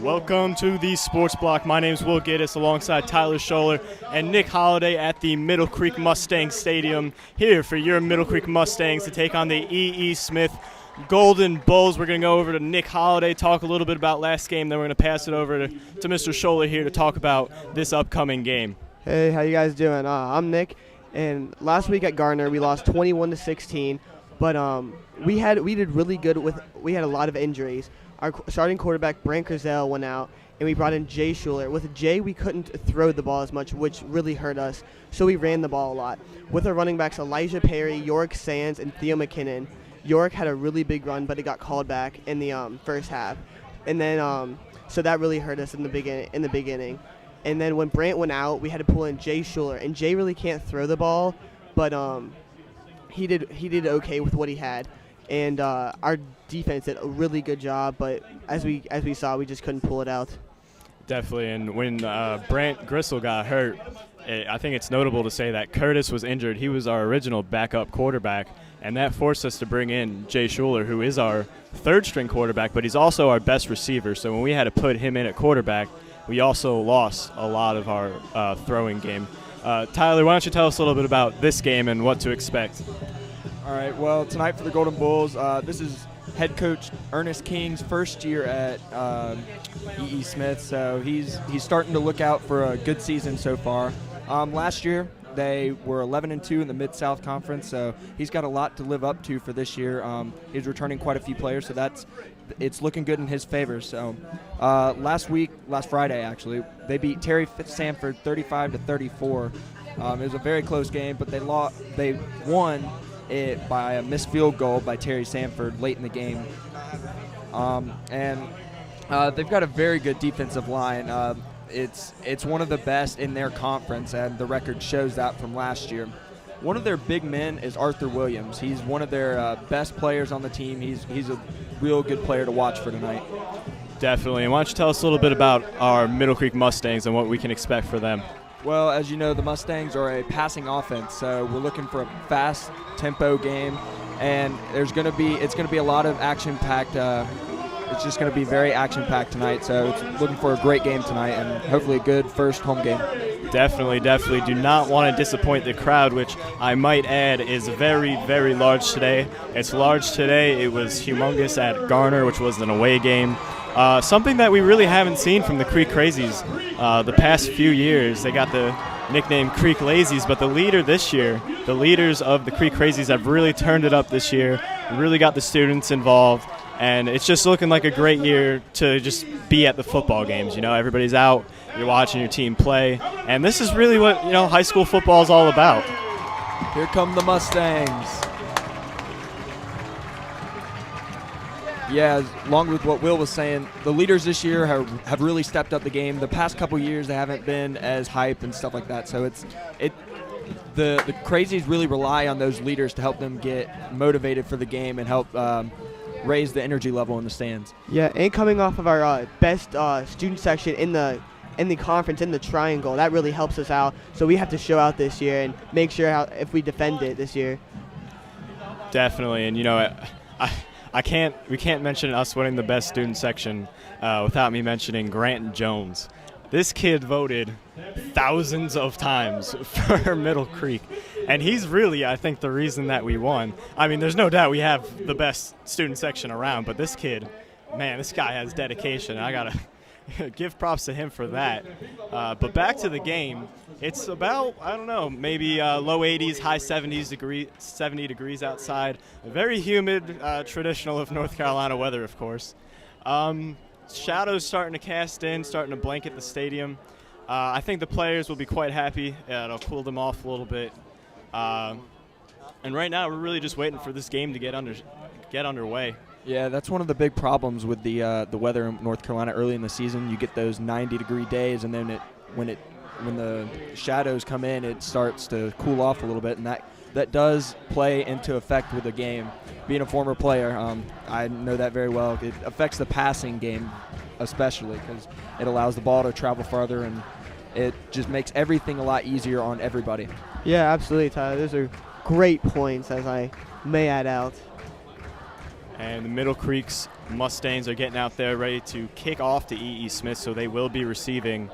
Welcome to the Sports Block. My name is Will Gaddis alongside Tyler Scholler and Nick Holliday at the Middle Creek Mustangs Stadium here for your Middle Creek Mustangs to take on the E.E. Smith Golden Bulls. We're going to go over to Nick Holliday, talk a little bit about last game, then we're going to pass it over to Mr. Scholler here to talk about this upcoming game. Hey, how you guys doing? I'm Nick, and last week at Garner we lost 21-16, but we did really good we had a lot of injuries. Our starting quarterback, Brant Griselle, went out, and we brought in Jay Schuler. With Jay, we couldn't throw the ball as much, which really hurt us, so we ran the ball a lot. With our running backs, Elijah Perry, Yorick Sands, and Theo McKinnon, Yorick had a really big run, but it got called back in the first half. And then, so that really hurt us in the beginning. And then when Brant went out, we had to pull in Jay Schuler, and Jay really can't throw the ball, but he did okay with what he had. And our defense did a really good job, but as we saw, we just couldn't pull it out. Definitely, and when Brant Griselle got hurt, I think it's notable to say that Curtis was injured. He was our original backup quarterback, and that forced us to bring in Jay Schuler, who is our third-string quarterback, but he's also our best receiver. So when we had to put him in at quarterback, we also lost a lot of our throwing game. Tyler, why don't you tell us a little bit about this game and what to expect? All right, well, tonight for the Golden Bulls, this is head coach Ernest King's first year at E.E. Smith, so he's starting to look out for a good season so far. Last year, they were 11-2 in the Mid-South Conference, so he's got a lot to live up to for this year. He's returning quite a few players, so it's looking good in his favor. So last Friday, actually, they beat Terry Sanford 35-34. It was a very close game, but they won it by a missed field goal by Terry Sanford late in the game. And they've got a very good defensive line. It's one of the best in their conference, and the record shows that from last year. One of their big men is Arthur Williams. He's one of their best players on the team. He's a real good player to watch for tonight. Definitely. And why don't you tell us a little bit about our Middle Creek Mustangs and what we can expect for them? Well, as you know, the Mustangs are a passing offense, so we're looking for a fast tempo game, and it's going to be a lot of action-packed. It's just going to be very action-packed tonight, so it's looking for a great game tonight and hopefully a good first home game. Definitely do not want to disappoint the crowd, which I might add is very, very large today. It's large today. It was humongous at Garner, which was an away game. Something that we really haven't seen from the Creek Crazies the past few years. They got the nickname Creek Lazies, but the leaders of the Creek Crazies have really turned it up this year, really got the students involved, and it's just looking like a great year to just be at the football games. You know, everybody's out, you're watching your team play, and this is really what, you know, high school football is all about. Here come the Mustangs. Yeah, along with what Will was saying, the leaders this year have really stepped up the game. The past couple years, they haven't been as hype and stuff like that. So the Crazies really rely on those leaders to help them get motivated for the game and help raise the energy level in the stands. Yeah, and coming off of our best student section in the conference, in the triangle, that really helps us out. So we have to show out this year and make sure if we defend it this year. Definitely, and you know, we can't mention us winning the best student section without me mentioning Grant Jones. This kid voted thousands of times for Middle Creek, and he's really, I think, the reason that we won. I mean, there's no doubt we have the best student section around, but this kid, man, this guy has dedication. I got to give props to him for that. But back to the game, it's about, I don't know, maybe low 80s, high 70 degrees outside. Very humid, traditional of North Carolina weather, of course. shadows starting to cast in, starting to blanket the stadium. I think the players will be quite happy. It'll cool them off a little bit. And right now, we're really just waiting for this game to get underway. Yeah, that's one of the big problems with the weather in North Carolina early in the season. You get those 90-degree days, and then when the shadows come in, it starts to cool off a little bit, and that does play into effect with the game. Being a former player, I know that very well. It affects the passing game especially because it allows the ball to travel farther, and it just makes everything a lot easier on everybody. Yeah, absolutely, Tyler. Those are great points, as I may add out. And the Middle Creek's Mustangs are getting out there ready to kick off to E.E. Smith, so they will be receiving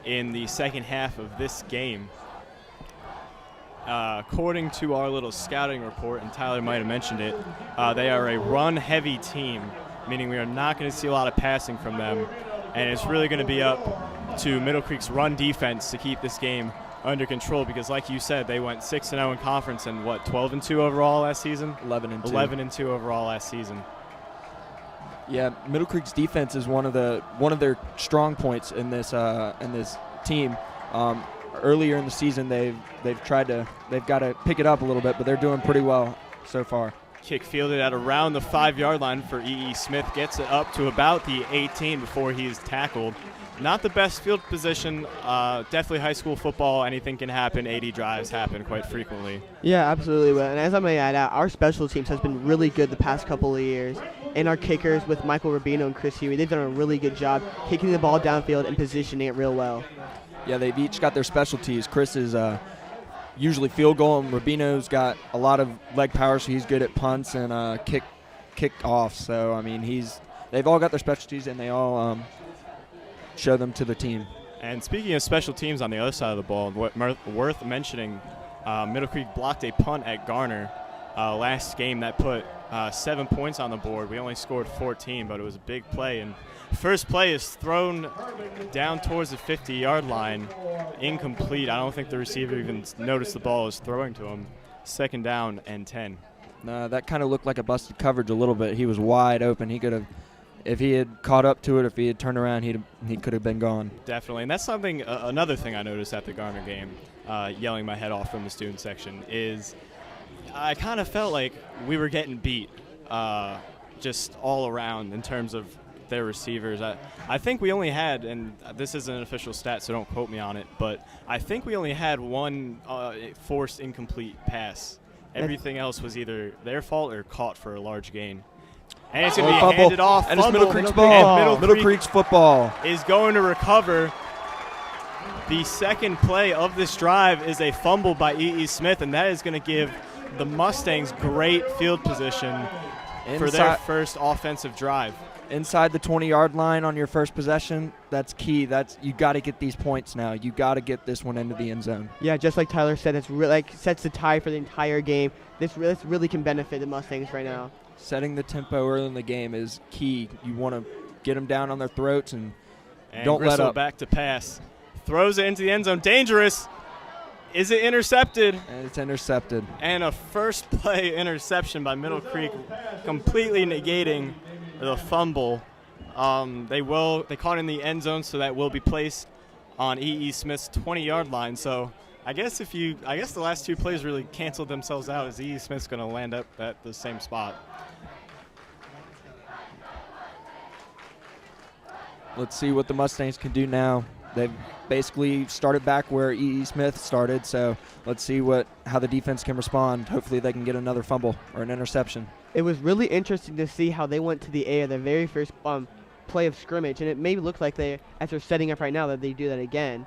in the second half of this game. According to our little scouting report, and Tyler might have mentioned it, they are a run-heavy team, meaning we are not going to see a lot of passing from them, and it's really going to be up to Middle Creek's run defense to keep this game under control because, like you said, they went 6-0 in conference and, 12-2 overall last season? 11-2. 11-2 overall last season. Yeah, Middle Creek's defense is one of their strong points in this team. Earlier in the season, they've got to pick it up a little bit, but they're doing pretty well so far. Kick fielded at around the 5-yard line for E.E. Smith, gets it up to about the 18 before he's tackled. Not the best field position. Definitely high school football. Anything can happen. 80 drives happen quite frequently. Yeah, absolutely. And as I may add out, our special teams has been really good the past couple of years. And our kickers with Michael Rubino and Chris Huey, they've done a really good job kicking the ball downfield and positioning it real well. Yeah, they've each got their specialties. Chris is usually field goal, and Rubino's got a lot of leg power, so he's good at punts and kick off. So, I mean, they've all got their specialties, and they all show them to the team. And speaking of special teams on the other side of the ball, worth mentioning, Middle Creek blocked a punt at Garner last game that put 7 points on the board. We only scored 14, but it was a big play. And first play is thrown down towards the 50-yard line, incomplete. I don't think the receiver even noticed the ball was throwing to him. 2nd down and 10. That kind of looked like a busted coverage a little bit. He was wide open. He could have, if he had caught up to it, if he had turned around, he could have been gone. Definitely, and that's something. Another thing I noticed at the Garner game, yelling my head off from the student section, is I kind of felt like we were getting beat, just all around in terms of their receivers. I think we only had, and this isn't an official stat, so don't quote me on it, but I think we only had one forced incomplete pass. Everything else was either their fault or caught for a large gain. And it's going to be handed off. And it's Middle Creek's ball. Middle Creek's football is going to recover. The second play of this drive is a fumble by E.E. Smith, and that is going to give the Mustangs great field position for their first offensive drive. Inside the 20-yard line on your first possession, that's key. You got to get these points now. You got to get this one into the end zone. Yeah, just like Tyler said, it's sets the tie for the entire game. This really can benefit the Mustangs right now. Setting the tempo early in the game is key. You want to get them down on their throats and don't let up. Back to pass. Throws it into the end zone. Dangerous. Is it intercepted? And it's intercepted. And a first play interception by Middle Creek, completely negating the fumble. They caught it in the end zone, so that will be placed on E.E. Smith's 20-yard line. So I guess the last two plays really canceled themselves out, as E.E. Smith's going to land up at the same spot. Let's see what the Mustangs can do now. They've basically started back where E.E. Smith started, so let's see how the defense can respond. Hopefully they can get another fumble or an interception. It was really interesting to see how they went to the air, the very first play of scrimmage, and it may look like as they're setting up right now, that they do that again.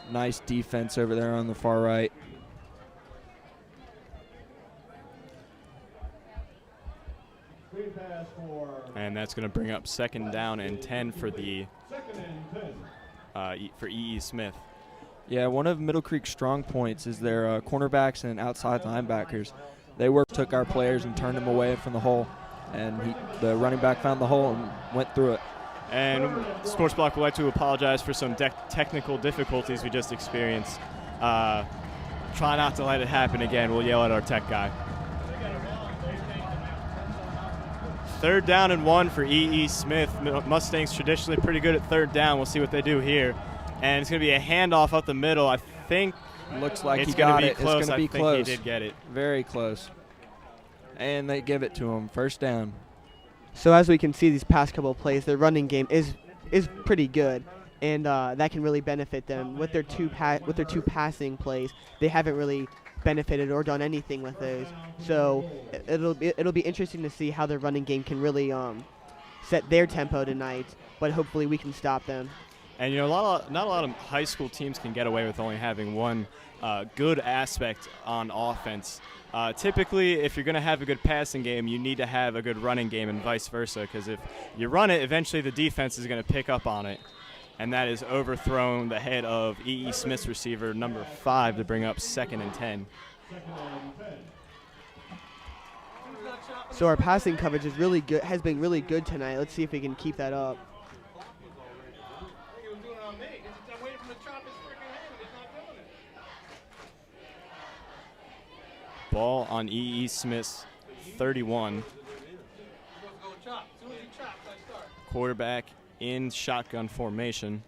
Nice defense over there on the far right. And that's going to bring up 2nd down and 10 for for E.E. Smith. Yeah, one of Middle Creek's strong points is their cornerbacks and outside linebackers. They took our players and turned them away from the hole, and the running back found the hole and went through it. And Sports Block would like to apologize for some technical difficulties we just experienced. Try not to let it happen again. We'll yell at our tech guy. Third down and 1 for E.E. Smith. Mustangs traditionally pretty good at third down. We'll see what they do here. And it's going to be a handoff up the middle. I think looks like it's he got it. Close. It's going to be I close. think he did get it. Very close. And they give it to him. First down. So as we can see, these past couple of plays, their running game is pretty good, and that can really benefit them with their two passing plays. They haven't really benefited or done anything with those. So it'll be interesting to see how their running game can really set their tempo tonight. But hopefully we can stop them. And not a lot of high school teams can get away with only having one good aspect on offense. Typically, if you're going to have a good passing game, you need to have a good running game and vice versa, because if you run it, eventually the defense is going to pick up on it. And that is overthrown the head of E.E. Smith's receiver, number 5, to bring up 2nd and 10. So our passing coverage is really good, has been really good tonight. Let's see if we can keep that up. Ball on E.E. Smith's 31. Quarterback in shotgun formation.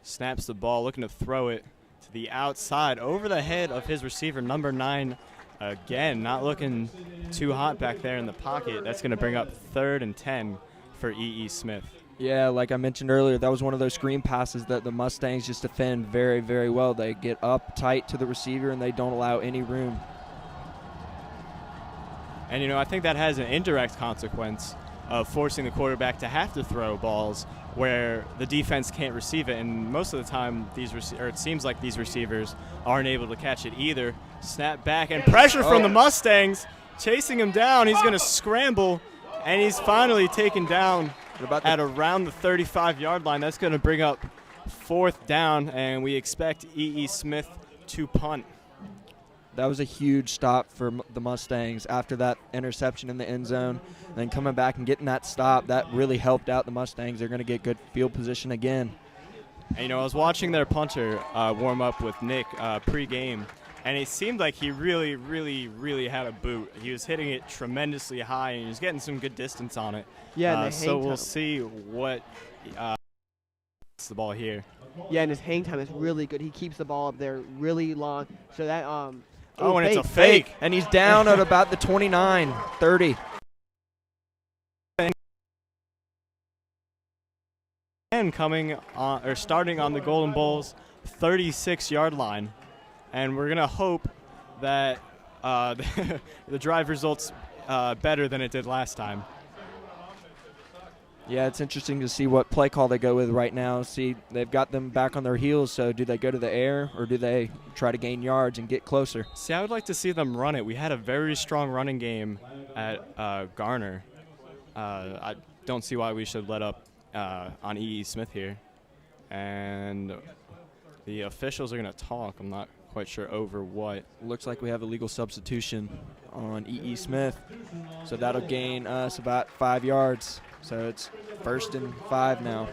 Snaps the ball, looking to throw it to the outside over the head of his receiver, number 9. Again, not looking too hot back there in the pocket. That's going to bring up 3rd and 10 for E.E. Smith. Yeah, like I mentioned earlier, that was one of those screen passes that the Mustangs just defend very, very well. They get up tight to the receiver, and they don't allow any room. And, I think that has an indirect consequence of forcing the quarterback to have to throw balls where the defense can't receive it. And most of the time, it seems like these receivers aren't able to catch it either. Snap back and pressure from the Mustangs, chasing him down. He's going to scramble, and he's finally taken down at around the 35-yard line. That's going to bring up 4th down, and we expect E.E. Smith to punt. That was a huge stop for the Mustangs after that interception in the end zone. And then coming back and getting that stop, that really helped out the Mustangs. They're going to get good field position again. And, I was watching their punter warm up with Nick pre-game, and it seemed like he really, really, really had a boot. He was hitting it tremendously high, and he was getting some good distance on it. Yeah, so we'll see what the ball here. Yeah, and his hang time is really good. He keeps the ball up there really long. So that and it's a fake. And he's down at about the 29, 30. And starting on the Golden Bulls 36-yard line. And we're going to hope that the drive results better than it did last time. Yeah, it's interesting to see what play call they go with right now. See, they've got them back on their heels, so do they go to the air or do they try to gain yards and get closer? See, I would like to see them run it. We had a very strong running game at Garner. I don't see why we should let up on E.E. Smith here. And the officials are going to talk. I'm not quite sure over what. Looks like we have a legal substitution on E.E. Smith, so that'll gain us about 5 yards. So it's 1st and 5 now.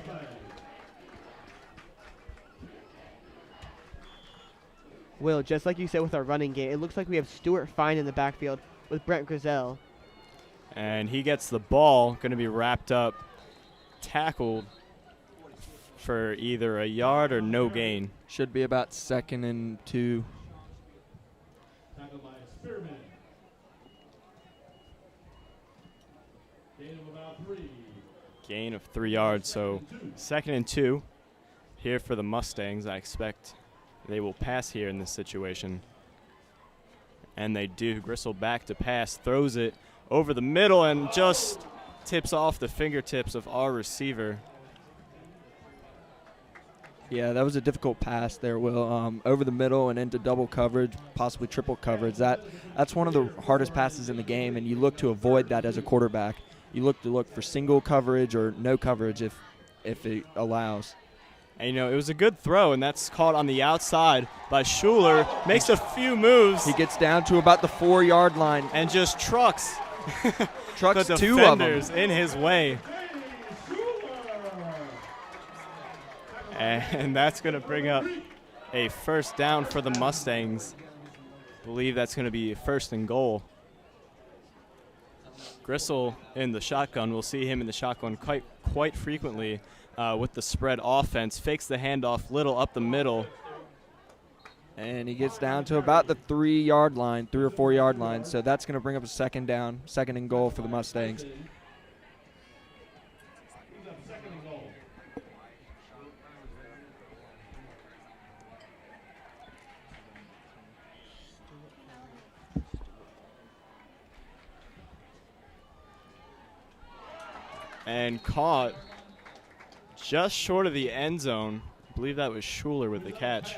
Will, just like you said with our running game, it looks like we have Stuart Fine in the backfield with Brent Grizel. And he gets the ball, going to be wrapped up, tackled for either a yard or no gain. Should be about 2nd and 2. Gain of 3 yards, so 2nd and 2 here for the Mustangs. I expect they will pass here in this situation. And they do. Gristle back to pass, throws it over the middle and just tips off the fingertips of our receiver. Yeah, that was a difficult pass there, Will. Over the middle and into double coverage, possibly triple coverage. That's one of the hardest passes in the game, and you look to avoid that as a quarterback. You look for single coverage or no coverage if it allows. And, it was a good throw, and that's caught on the outside by Schuler. Makes a few moves. He gets down to about the 4-yard line. And just trucks the 2 of defenders in his way. And that's going to bring up a 1st down for the Mustangs. I believe that's going to be 1st and goal. Gristle in the shotgun. We'll see him in the shotgun quite frequently with the spread offense. Fakes the handoff little up the middle. And he gets down to about the 3-yard line, 3 or 4 yard line. So that's going to bring up a second down, second and goal for the Mustangs. And caught just short of the end zone. I believe that was Schuler with the catch.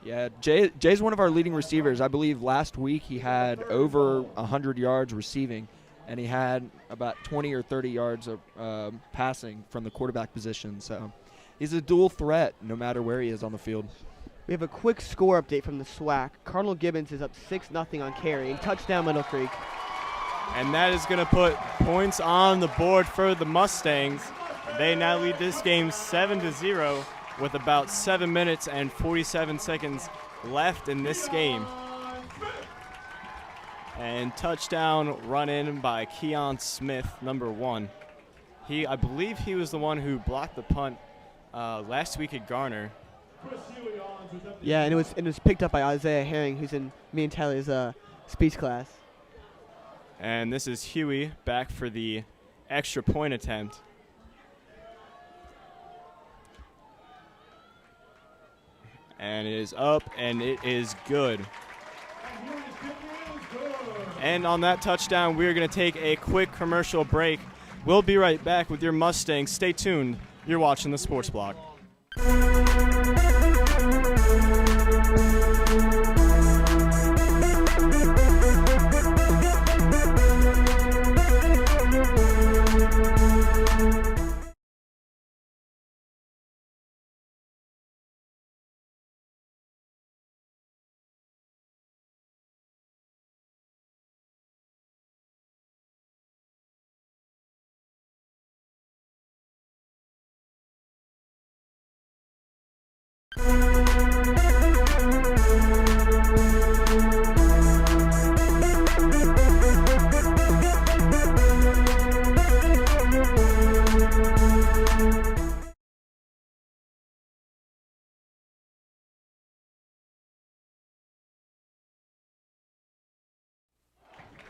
Yeah, Jay's one of our leading receivers. I believe last week he had over 100 yards receiving, and he had about 20 or 30 yards of passing from the quarterback position. So he's a dual threat no matter where he is on the field. We have a quick score update from the SWAC. Cardinal Gibbons is up 6-0 on Cary. Touchdown Middle Creek. And that is going to put points on the board for the Mustangs. They now lead this game 7-0 with about 7 minutes and 47 seconds left in this game. And touchdown run in by Keon Smith, number 1. I believe he was the one who blocked the punt last week at Garner. Yeah, and it was picked up by Isaiah Herring, who's in me and Tyler's speech class. And this is Huey back for the extra point attempt. And it is up, and it is good. And on that touchdown, we're going to take a quick commercial break. We'll be right back with your Mustangs. Stay tuned. You're watching the Sports Block.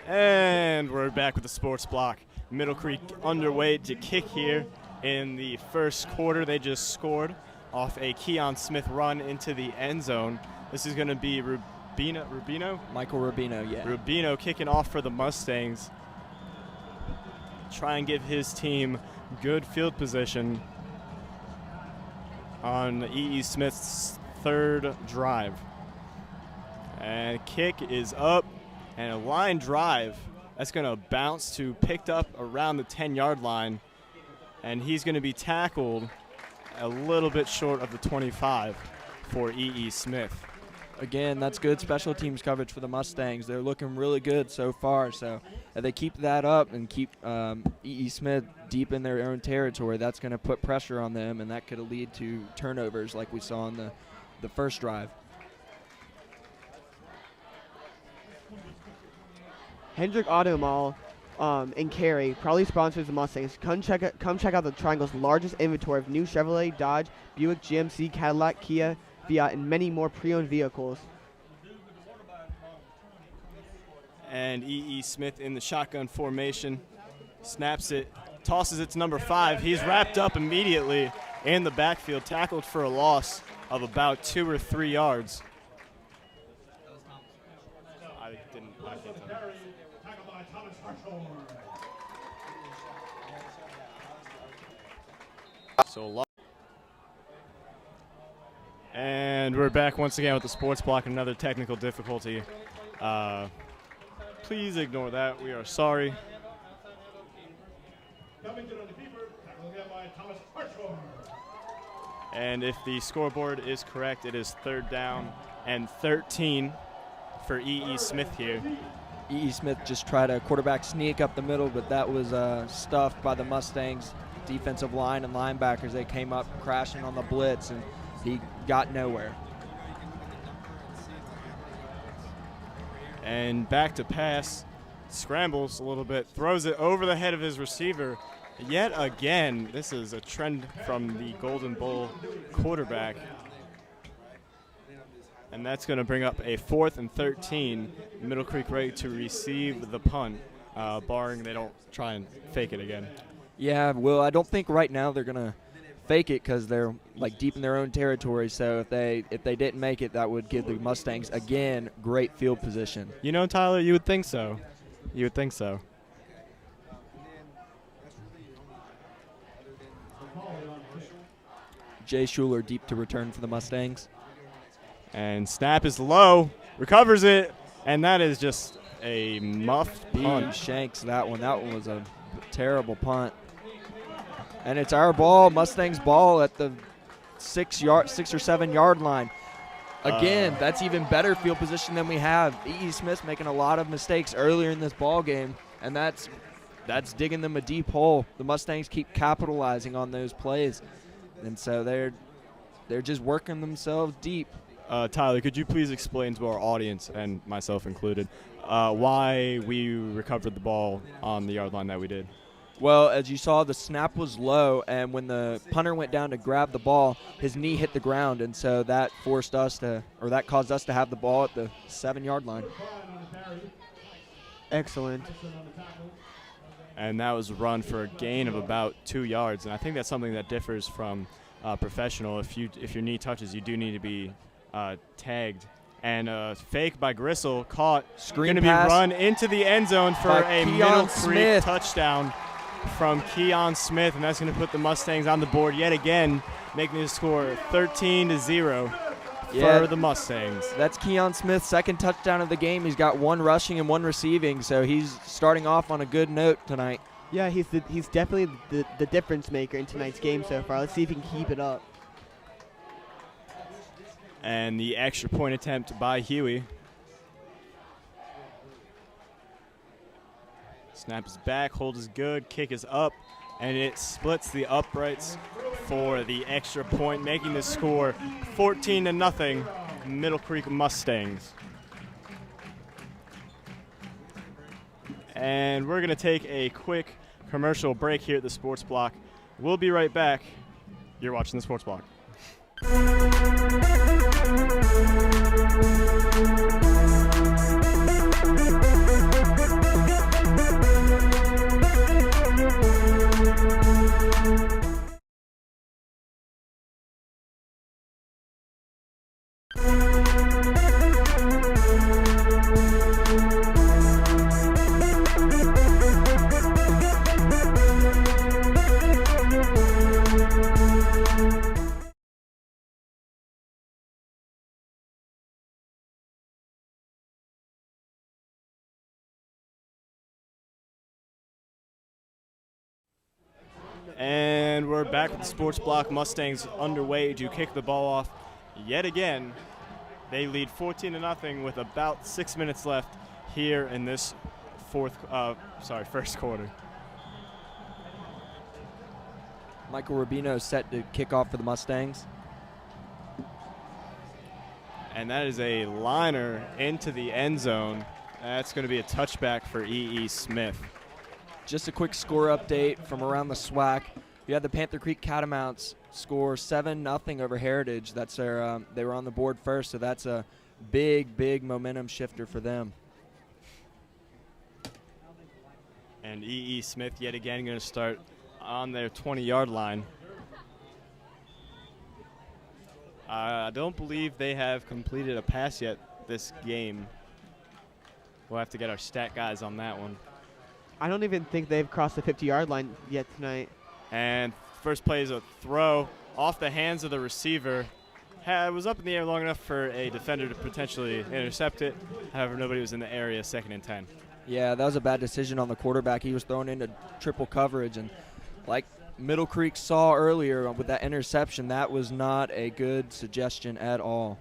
And we're back with the Sports Block. Middle Creek underway to kick here in the first quarter. They just scored off a Keon Smith run into the end zone. This is going to be Rubino? Michael Rubino, yeah. Rubino kicking off for the Mustangs. Try and give his team good field position on E.E. Smith's third drive. And kick is up. And a line drive that's going to bounce to picked up around the 10-yard line. And he's going to be tackled a little bit short of the 25 for E.E. Smith. Again, that's good special teams coverage for the Mustangs. They're looking really good so far. So if they keep that up and keep E.E. Smith deep in their own territory, that's going to put pressure on them, and that could lead to turnovers like we saw in the first drive. Hendrick Auto Mall in Cary proudly sponsors the Mustangs. Come check out the Triangle's largest inventory of new Chevrolet, Dodge, Buick, GMC, Cadillac, Kia, Fiat, and many more pre-owned vehicles. And E.E. Smith in the shotgun formation, snaps it, tosses it to number 5. He's wrapped up immediately in the backfield, tackled for a loss of about 2 or 3 yards. I can't tell. And we're back once again with the Sports Block, another technical difficulty. Please ignore that. We are sorry. And if the scoreboard is correct, it is 3rd down and 13 for E.E. Smith here. E.E. Smith just tried a quarterback sneak up the middle, but that was stuffed by the Mustangs defensive line and linebackers. They came up crashing on the blitz, and he got nowhere. And back to pass scrambles a little bit, throws it over the head of his receiver. Yet again, this is a trend from the Golden Bull quarterback. And that's going to bring up a 4th and 13. Middle Creek ready to receive the punt, barring they don't try and fake it again. Yeah, well, I don't think right now they're going to fake it because they're like deep in their own territory. So if they didn't make it, that would give the Mustangs, again, great field position. You know, Tyler, you would think so. You would think so. Jay Schuler deep to return for the Mustangs. And snap is low, recovers it, and that is just a muffed punt. He shanks that one. That one was a terrible punt. And it's our ball, Mustangs ball at the 6 or 7 yard line. Again, that's even better field position than we have. E.E. Smith's making a lot of mistakes earlier in this ball game, and that's digging them a deep hole. The Mustangs keep capitalizing on those plays, and so they're just working themselves deep. Tyler, could you please explain to our audience, and myself included, why we recovered the ball on the yard line that we did? Well, as you saw, the snap was low, and when the punter went down to grab the ball, his knee hit the ground, and so that caused us to have the ball at the 7 yard line. Excellent. And that was run for a gain of about 2 yards, and I think that's something that differs from professional. If your knee touches, you do need to be tagged. And fake by Gristle, caught, going to be run into the end zone for a Middle Creek touchdown from Keon Smith, and that's going to put the Mustangs on the board yet again, making the score 13-0 for the Mustangs. That's Keon Smith's second touchdown of the game. He's got 1 rushing and 1 receiving, so he's starting off on a good note tonight. Yeah, he's definitely the difference maker in tonight's game so far. Let's see if he can keep it up. And the extra point attempt by Huey. Snap is back, hold is good, kick is up, and it splits the uprights for the extra point, making the score 14-0, Middle Creek Mustangs. And we're going to take a quick commercial break here at the Sports Block. We'll be right back. You're watching the Sports Block. And we're back with the Sports Block. Mustangs underway to kick the ball off yet again. They lead 14-0 with about 6 minutes left here in this first quarter. Michael Rubino set to kick off for the Mustangs. And that is a liner into the end zone. That's going to be a touchback for E.E. Smith. Just a quick score update from around the SWAC. We had the Panther Creek Catamounts score 7-0 over Heritage. That's their they were on the board first, so that's a big momentum shifter for them. And E.E. Smith yet again going to start on their 20-yard line. I don't believe they have completed a pass yet this game. We'll have to get our stat guys on that one. I don't even think they've crossed the 50-yard line yet tonight. And first play is a throw off the hands of the receiver. It was up in the air long enough for a defender to potentially intercept it. However, nobody was in the area, 2nd and 10. Yeah, that was a bad decision on the quarterback. He was thrown into triple coverage, and like Middle Creek saw earlier with that interception, that was not a good suggestion at all.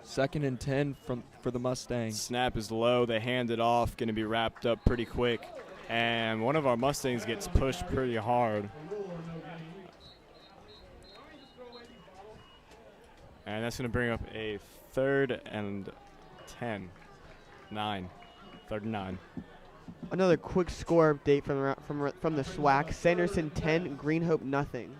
Second and 10 for the Mustangs. Snap is low. They hand it off. Going to be wrapped up pretty quick. And one of our Mustangs gets pushed pretty hard. And that's going to bring up a 3rd and 10. 9. 3rd and 9. Another quick score update from the SWAC. Sanderson 10, Green Hope nothing.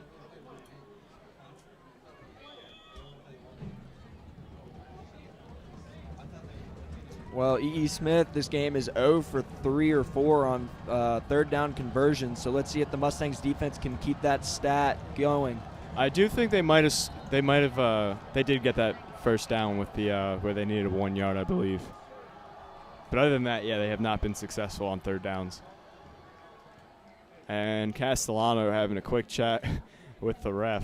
Well, E.E. Smith, this game is 0 for 3 or 4 on 3rd down conversions. So let's see if the Mustangs defense can keep that stat going. I do think they did get that first down with the where they needed 1 yard, I believe. But other than that, yeah, they have not been successful on 3rd downs. And Castellano having a quick chat with the ref.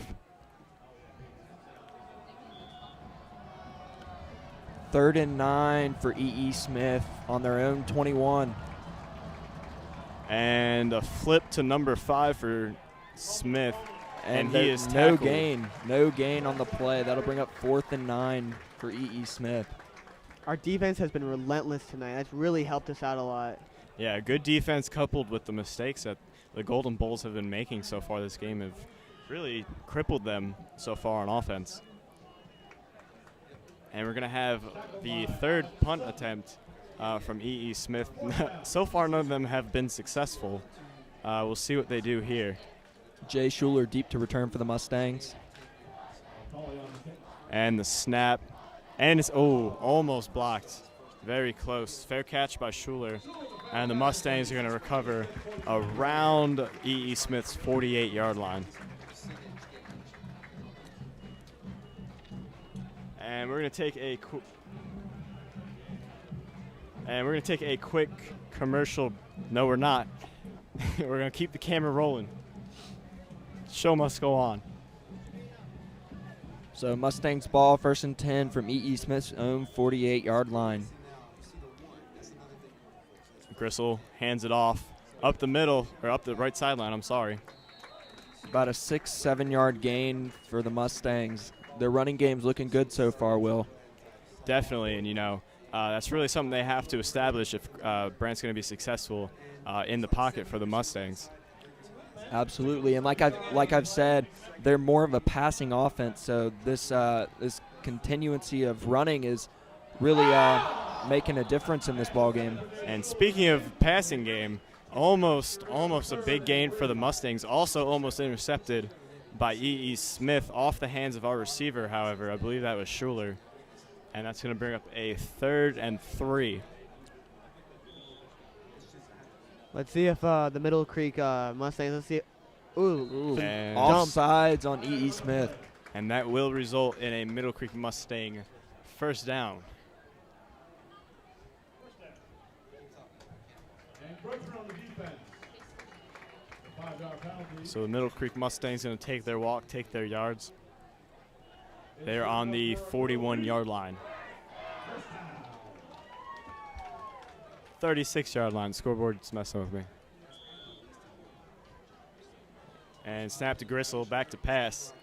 3rd and 9 for E.E. Smith on their own 21. And a flip to number 5 for Smith. And he is no tackled. No gain on the play. That'll bring up 4th and 9 for E.E. Smith. Our defense has been relentless tonight. That's really helped us out a lot. Yeah, good defense coupled with the mistakes that the Golden Bulls have been making so far this game have really crippled them so far on offense. And we're going to have the 3rd punt attempt from E.E. Smith. So far, none of them have been successful. We'll see what they do here. Jay Schuler deep to return for the Mustangs. And the snap. And it's, almost blocked. Very close. Fair catch by Schuler. And the Mustangs are going to recover around E.E. Smith's 48-yard line. And we're going to take a quick commercial. No, we're not. We're going to keep the camera rolling. Show must go on. So Mustangs ball, 1st and 10 from E.E. Smith's own 48-yard line. Gristle hands it off up the middle, or up the right sideline, I'm sorry. About a 6-7 yard gain for the Mustangs. Their running game's looking good so far, Will. Definitely, and that's really something they have to establish if Brant's going to be successful in the pocket for the Mustangs. Absolutely, and like I've said, they're more of a passing offense. So this continuancy of running is really making a difference in this ball game. And speaking of passing game, almost a big gain for the Mustangs. Also almost intercepted by E.E. Smith off the hands of our receiver. However, I believe that was Schuler, and that's going to bring up a 3rd and 3. Let's see if the Middle Creek Mustangs. Let's see. Ooh. And Offsides on E.E. Smith. And that will result in a Middle Creek Mustang 1st down. So the Middle Creek Mustangs going to take their walk, take their yards. They're on the 41-yard line. 36-yard line. Scoreboard's messing with me. And snap to Gristle, back to pass.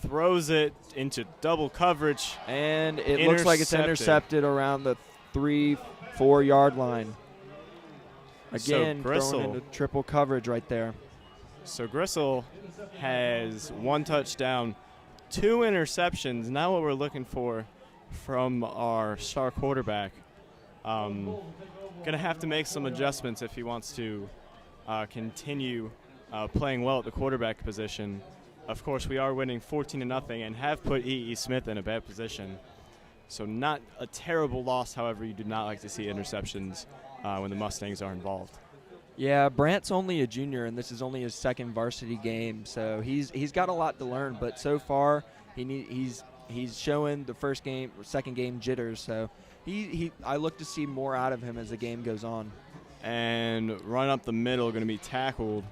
Throws it into double coverage. And it looks like it's intercepted around the 3-4 yard line. Again, thrown into triple coverage right there. So Gristle has 1 touchdown, 2 interceptions. Now what we're looking for from our star quarterback. Going to have to make some adjustments if he wants to continue playing well at the quarterback position. Of course, we are winning 14-0 and have put E.E. Smith in a bad position. So not a terrible loss. However, you do not like to see interceptions when the Mustangs are involved. Yeah, Brant's only a junior, and this is only his 2nd varsity game, so he's got a lot to learn. But so far, he's showing the 2nd game jitters. So I look to see more out of him as the game goes on. And run up the middle, going to be tackled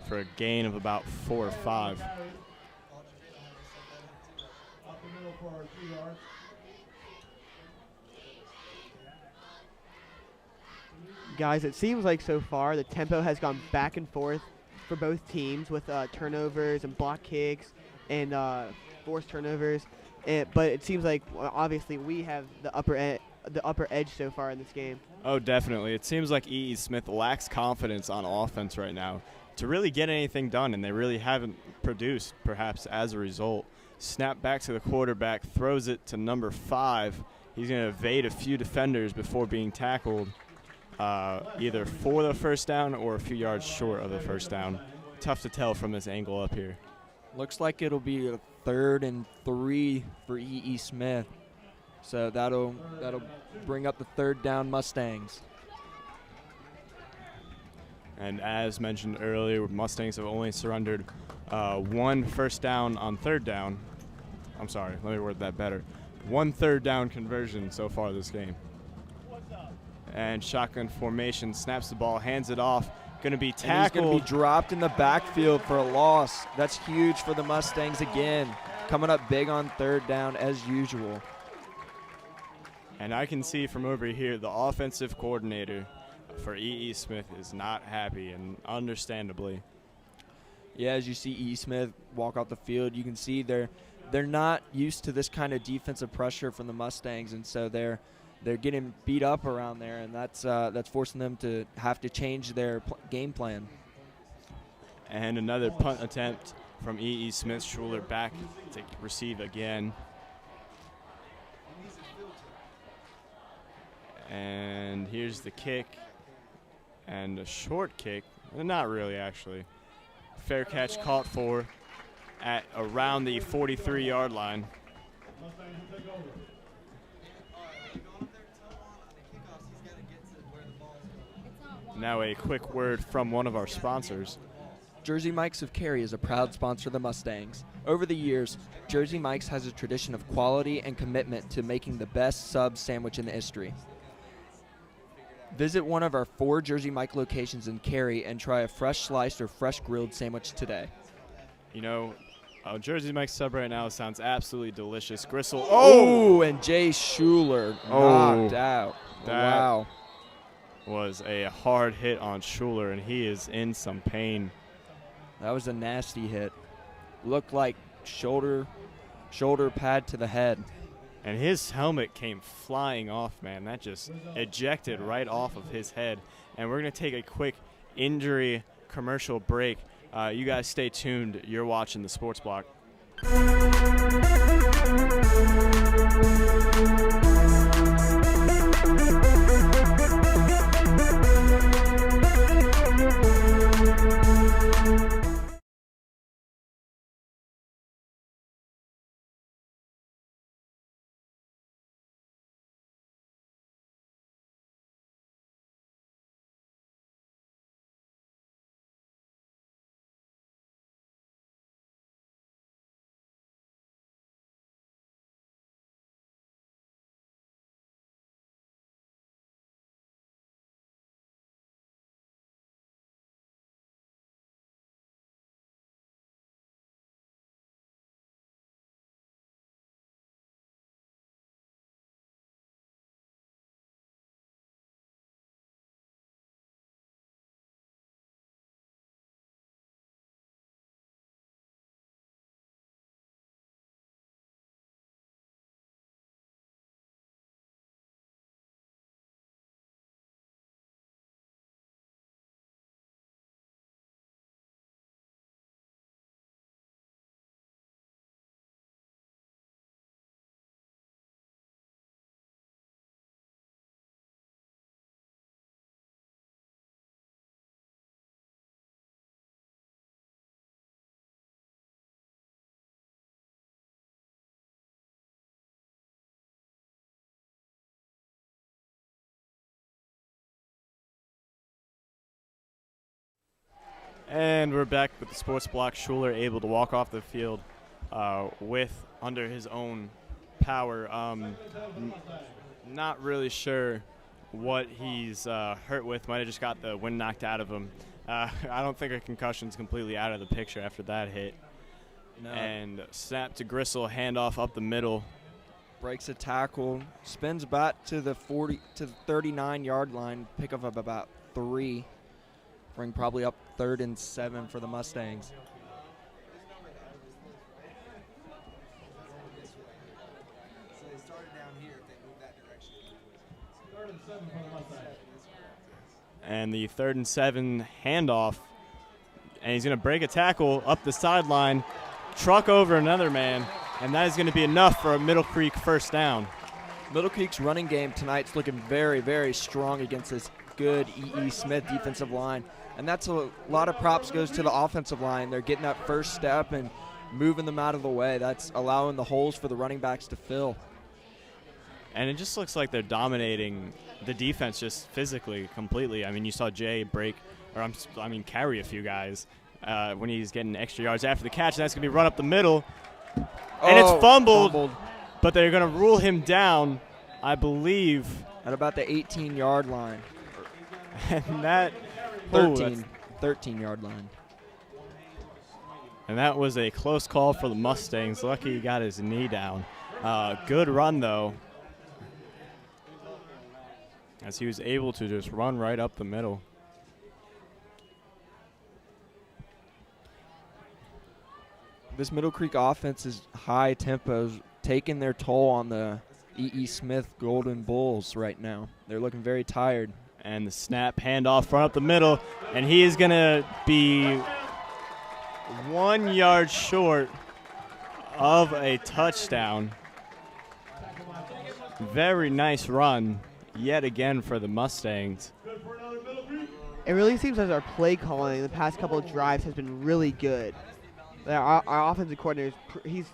for a gain of about 4 or 5. Up the middle for our 2 yards. Guys, it seems like so far the tempo has gone back and forth for both teams with turnovers and block kicks and forced turnovers. But it seems like obviously we have the upper edge so far in this game. Oh, definitely. It seems like E.E. Smith lacks confidence on offense right now to really get anything done, and they really haven't produced, perhaps, as a result. Snap back to the quarterback, throws it to number 5. He's going to evade a few defenders before being tackled either for the first down or a few yards short of the first down. Tough to tell from this angle up here. Looks like it'll be a 3rd and 3 for E.E. Smith. So that'll bring up the 3rd down Mustangs. And as mentioned earlier, Mustangs have only surrendered 1 first down on 3rd down. I'm sorry, let me word that better. 1 3rd down conversion so far this game. And shotgun formation, snaps the ball, hands it off. Going to be tackled. And he's going to be dropped in the backfield for a loss. That's huge for the Mustangs again. Coming up big on 3rd down as usual. And I can see from over here the offensive coordinator for E.E. Smith is not happy, and understandably. Yeah, as you see E.E. Smith walk off the field, you can see they're not used to this kind of defensive pressure from the Mustangs, and so they're getting beat up around there, and that's forcing them to have to change their game plan. And another punt attempt from E.E. Smith. Schuler back to receive again. And here's the kick. And a short kick. Not really, actually. Fair catch caught for at around the 43-yard line. Now a quick word from one of our sponsors. Jersey Mike's of Cary is a proud sponsor of the Mustangs. Over the years, Jersey Mike's has a tradition of quality and commitment to making the best sub sandwich in the history. Visit one of our 4 Jersey Mike locations in Cary and try a fresh sliced or fresh grilled sandwich today. You know, Jersey Mike's sub right now sounds absolutely delicious. Gristle. Oh, and Jay Schuler knocked out. Wow. Was a hard hit on Schuler, and he is in some pain. That was a nasty hit. Looked like shoulder pad to the head. And his helmet came flying off, man. That just ejected right off of his head. And we're going to take a quick injury commercial break. You guys stay tuned. You're watching the Sports Block. And we're back with the Sports Block. Schuler able to walk off the field with under his own power. Not really sure what he's hurt with. Might have just got the wind knocked out of him. I don't think a concussion's completely out of the picture after that hit. No. And snap to Gristle, handoff up the middle. Breaks a tackle, spins back to the 39-yard line, pick up of about 3. Bring probably up 3rd and 7 for the Mustangs. And the 3rd and 7 handoff. And he's going to break a tackle up the sideline, truck over another man, And that is going to be enough for a Middle Creek first down. Middle Creek's running game tonight's looking very, very strong against this good E.E. Smith defensive line. And that's a lot of props goes to the offensive line. They're getting that first step and moving them out of the way. That's allowing the holes for the running backs to fill. And it just looks like they're dominating the defense just physically, completely. I mean, you saw Jay carry a few guys when he's getting extra yards after the catch. And that's going to be run up the middle. And it's fumbled, but they're going to rule him down, I believe. At about the 18-yard line. And that 13-yard line. And that was a close call for the Mustangs. Lucky he got his knee down. Good run, though, as he was able to just run right up the middle. This Middle Creek offense is high tempos, taking their toll on the E.E. Smith Golden Bulls right now. They're looking very tired. And the snap, handoff, run up the middle, and he is going to be 1 yard short of a touchdown. Very nice run yet again for the Mustangs. It really seems as our play calling the past couple of drives has been really good. Our offensive coordinator, he's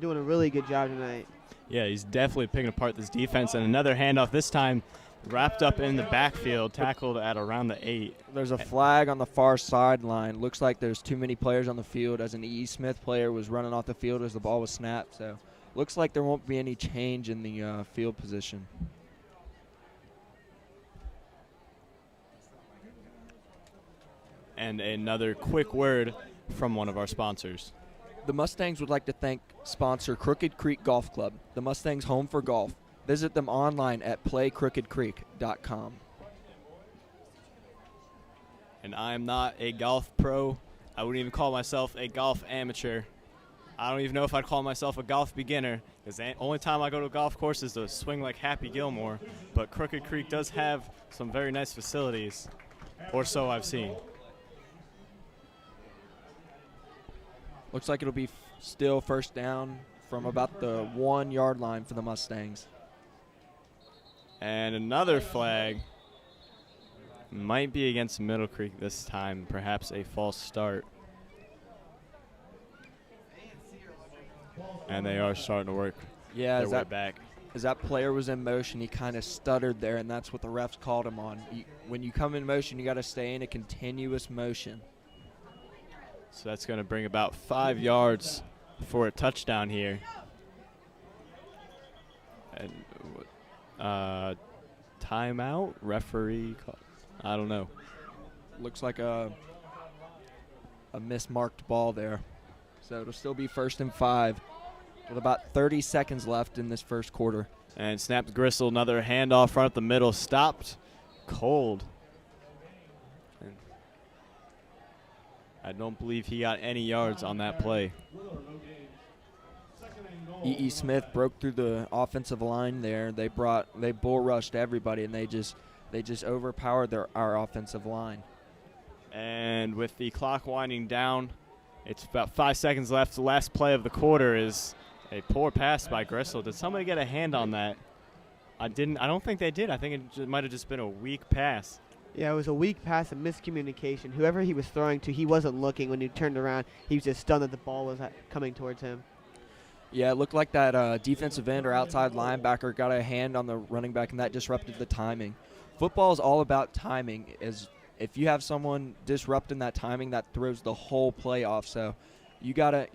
doing a really good job tonight. Yeah, he's definitely picking apart this defense. And another handoff, this time wrapped up in the backfield, tackled at around the 8. There's a flag on the far sideline. Looks like there's too many players on the field, as an E.E. Smith player was running off the field as the ball was snapped. So looks like there won't be any change in the field position. And another quick word from one of our sponsors. The Mustangs would like to thank sponsor Crooked Creek Golf Club, the Mustangs' home for golf. Visit them online at playcrookedcreek.com. And I am not a golf pro. I wouldn't even call myself a golf amateur. I don't even know if I'd call myself a golf beginner, because the only time I go to a golf course is to swing like Happy Gilmore. But Crooked Creek does have some very nice facilities, or so I've seen. Looks like it'll be still first down from about the 1 yard line for the Mustangs. And another flag might be against Middle Creek this time, perhaps a false start. And they are starting to work their way back. As that player was in motion, he kind of stuttered there, and that's what the refs called him on. When you come in motion, you got to stay in a continuous motion. So that's going to bring about 5 yards for a touchdown here. And timeout, referee call. I don't know. Looks like a mismarked ball there. So it'll still be 1st and 5 with about 30 seconds left in this first quarter. And snaps Gristle, another handoff front up the middle, stopped cold. And I don't believe he got any yards on that play. E.E. Smith broke through the offensive line there. They bull rushed everybody, and they just overpowered our offensive line. And with the clock winding down, it's about 5 seconds left. The last play of the quarter is a poor pass by Gristle. Did somebody get a hand on that? I don't think they did. I think it might have just been a weak pass. Yeah, it was a weak pass, a miscommunication. Whoever he was throwing to, he wasn't looking. When he turned around, he was just stunned that the ball was coming towards him. Yeah, it looked like that defensive end or outside linebacker got a hand on the running back, and that disrupted the timing. Football is all about timing. If you have someone disrupting that timing, that throws the whole play off. So you gotta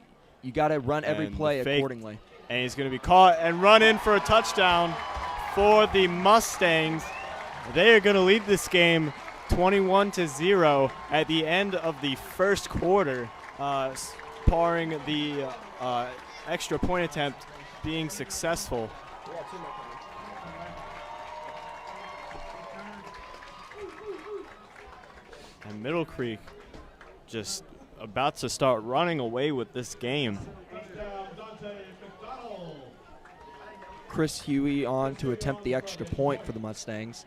run every play accordingly. And he's going to be caught and run in for a touchdown for the Mustangs. They are going to lead this game 21-0 at the end of the first quarter, barring the extra point attempt being successful. And Middle Creek just about to start running away with this game. Chris Huey on to attempt the extra point for the Mustangs.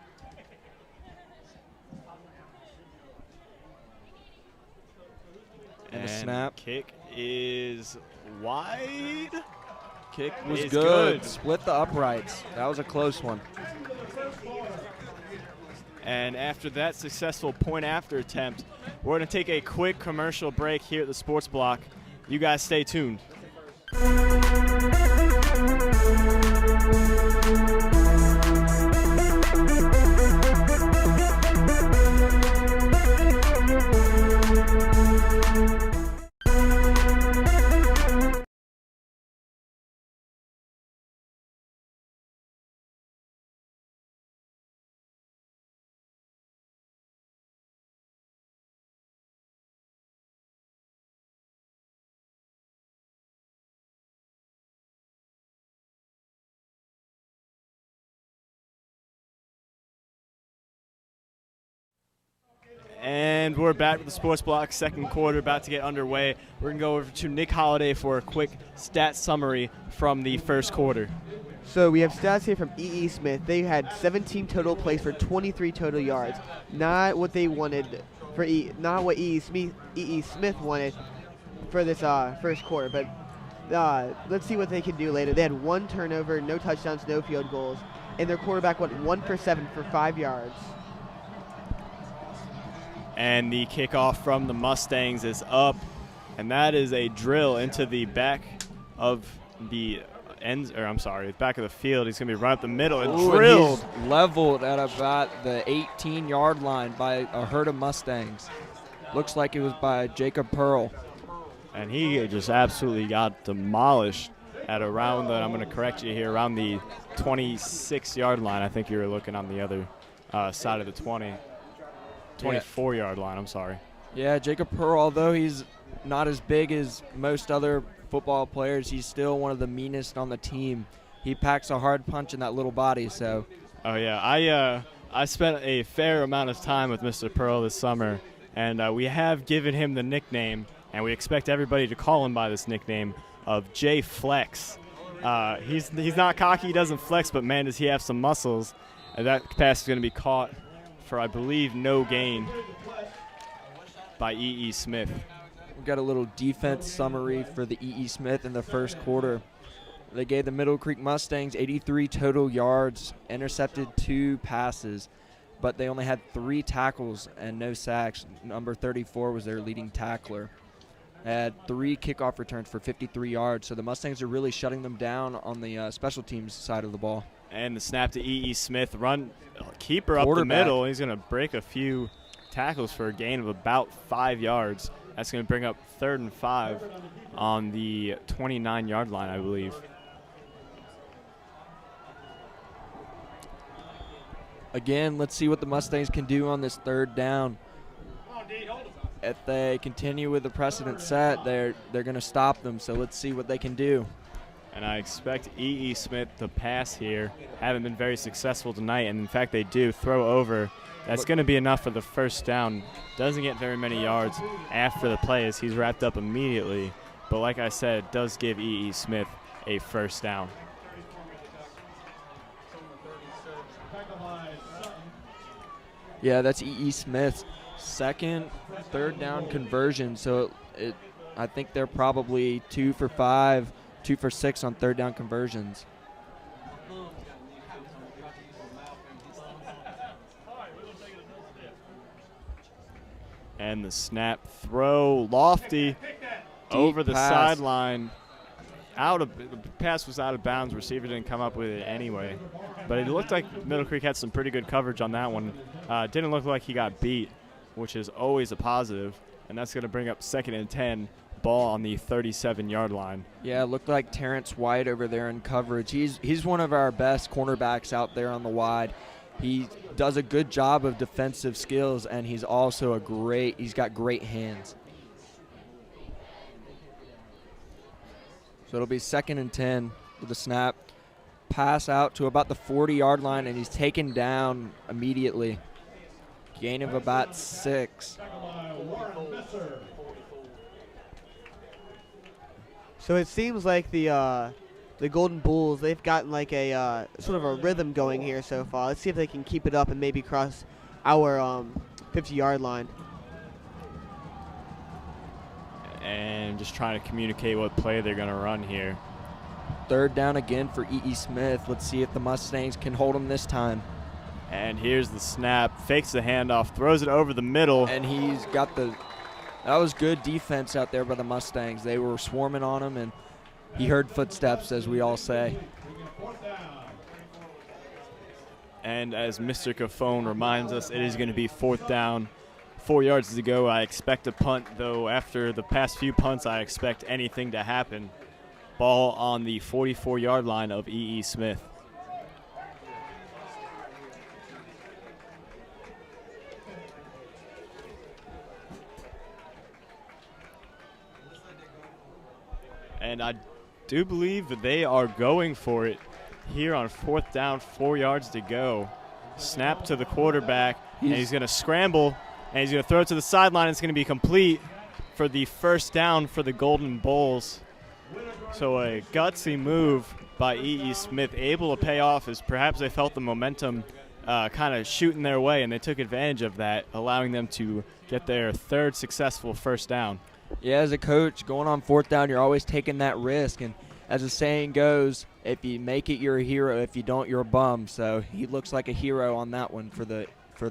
And the snap. Kick is wide. Kick was is good. Split the uprights. That was a close one. And after that successful point after attempt, we're going to take a quick commercial break here at the Sports Block. You guys stay tuned. And we're back with the Sports Block, second quarter, about to get underway. We're going to go over to Nick Holliday for a quick stat summary from the first quarter. So we have stats here from E.E. Smith. They had 17 total plays for 23 total yards. Not what they wanted for not what E.E. Smith wanted for this first quarter. But let's see what they can do later. They had 1 turnover, no touchdowns, no field goals, and their quarterback went 1 for 7 for 5 yards. And the kickoff from the Mustangs is up, and that is a drill into the back of the back of the field. He's going to be right up the middle and drilled. And he's leveled at about the 18-yard line by a herd of Mustangs. Looks like it was by Jacob Pearl. And he just absolutely got demolished at around I'm going to correct you here, around the 26-yard line. I think you were looking on the other side of the 24-yard line, I'm sorry. Yeah, Jacob Pearl, although he's not as big as most other football players, he's still one of the meanest on the team. He packs a hard punch in that little body, so. Oh, yeah. I spent a fair amount of time with Mr. Pearl this summer, and we have given him the nickname, and we expect everybody to call him by this nickname of J Flex. He's not cocky, he doesn't flex, but, man, does he have some muscles. And that pass is going to be caught for, I believe, no gain by E.E. Smith. We've got a little defense summary for the E.E. Smith in the first quarter. They gave the Middle Creek Mustangs 83 total yards, intercepted 2 passes, but they only had 3 tackles and no sacks. Number 34 was their leading tackler. They had 3 kickoff returns for 53 yards, so the Mustangs are really shutting them down on the special teams side of the ball. And the snap to E.E. Smith, run keeper up the middle. He's going to break a few tackles for a gain of about 5 yards. That's going to bring up 3rd and 5 on the 29-yard line, I believe. Again, let's see what the Mustangs can do on this 3rd down. If they continue with the precedent set, they're going to stop them, so let's see what they can do. And I expect E.E. Smith to pass here. Haven't been very successful tonight, and in fact they do throw over. That's going to be enough for the first down. Doesn't get very many yards after the play as he's wrapped up immediately. But like I said, it does give E.E. Smith a first down. Yeah, that's E.E. Smith's second 3rd down conversion. So I think they're probably 2 for 5. 2 for 6 on 3rd down conversions. And the snap throw, lofty, over the sideline. The pass was out of bounds. Receiver didn't come up with it anyway. But it looked like Middle Creek had some pretty good coverage on that one. Didn't look like he got beat, which is always a positive. And that's going to bring up 2nd and 10. Ball on the 37-yard line. Yeah, it looked like Terrence White over there in coverage. He's one of our best cornerbacks out there on the wide. He does a good job of defensive skills, and he's also he's got great hands. So it'll be 2nd and 10 with the snap. Pass out to about the 40-yard line, and he's taken down immediately. Gain of about 6. So it seems like the Golden Bulls, they've gotten like a sort of a rhythm going here so far. Let's see if they can keep it up and maybe cross our 50-yard line. And just trying to communicate what play they're going to run here. third down again for E.E. Smith. Let's see if the Mustangs can hold them this time. And here's the snap, fakes the handoff, throws it over the middle. And he's got that was good defense out there by the Mustangs. They were swarming on him, and he heard footsteps, as we all say. And as Mr. Cafone reminds us, it is going to be 4th down, 4 yards to go. I expect a punt, though after the past few punts, I expect anything to happen. Ball on the 44-yard line of E.E. Smith. And I do believe that they are going for it here on 4th down, 4 yards to go. Snap to the quarterback, and he's going to scramble, and he's going to throw it to the sideline. It's going to be complete for the first down for the Golden Bulls. So a gutsy move by E.E. Smith, able to pay off as perhaps they felt the momentum kind of shooting their way, and they took advantage of that, allowing them to get their 3rd successful first down. Yeah, as a coach, going on 4th down, you're always taking that risk. And as the saying goes, if you make it, you're a hero. If you don't, you're a bum. So he looks like a hero on that one for the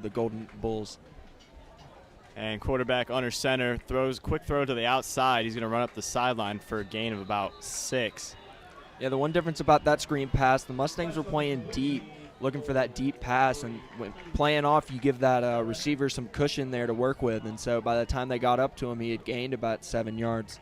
Golden Bulls. And quarterback under center, quick throw to the outside. He's going to run up the sideline for a gain of about 6. Yeah, the one difference about that screen pass, the Mustangs were playing deep, looking for that deep pass, and when playing off, you give that receiver some cushion there to work with. And so by the time they got up to him, he had gained about 7 yards.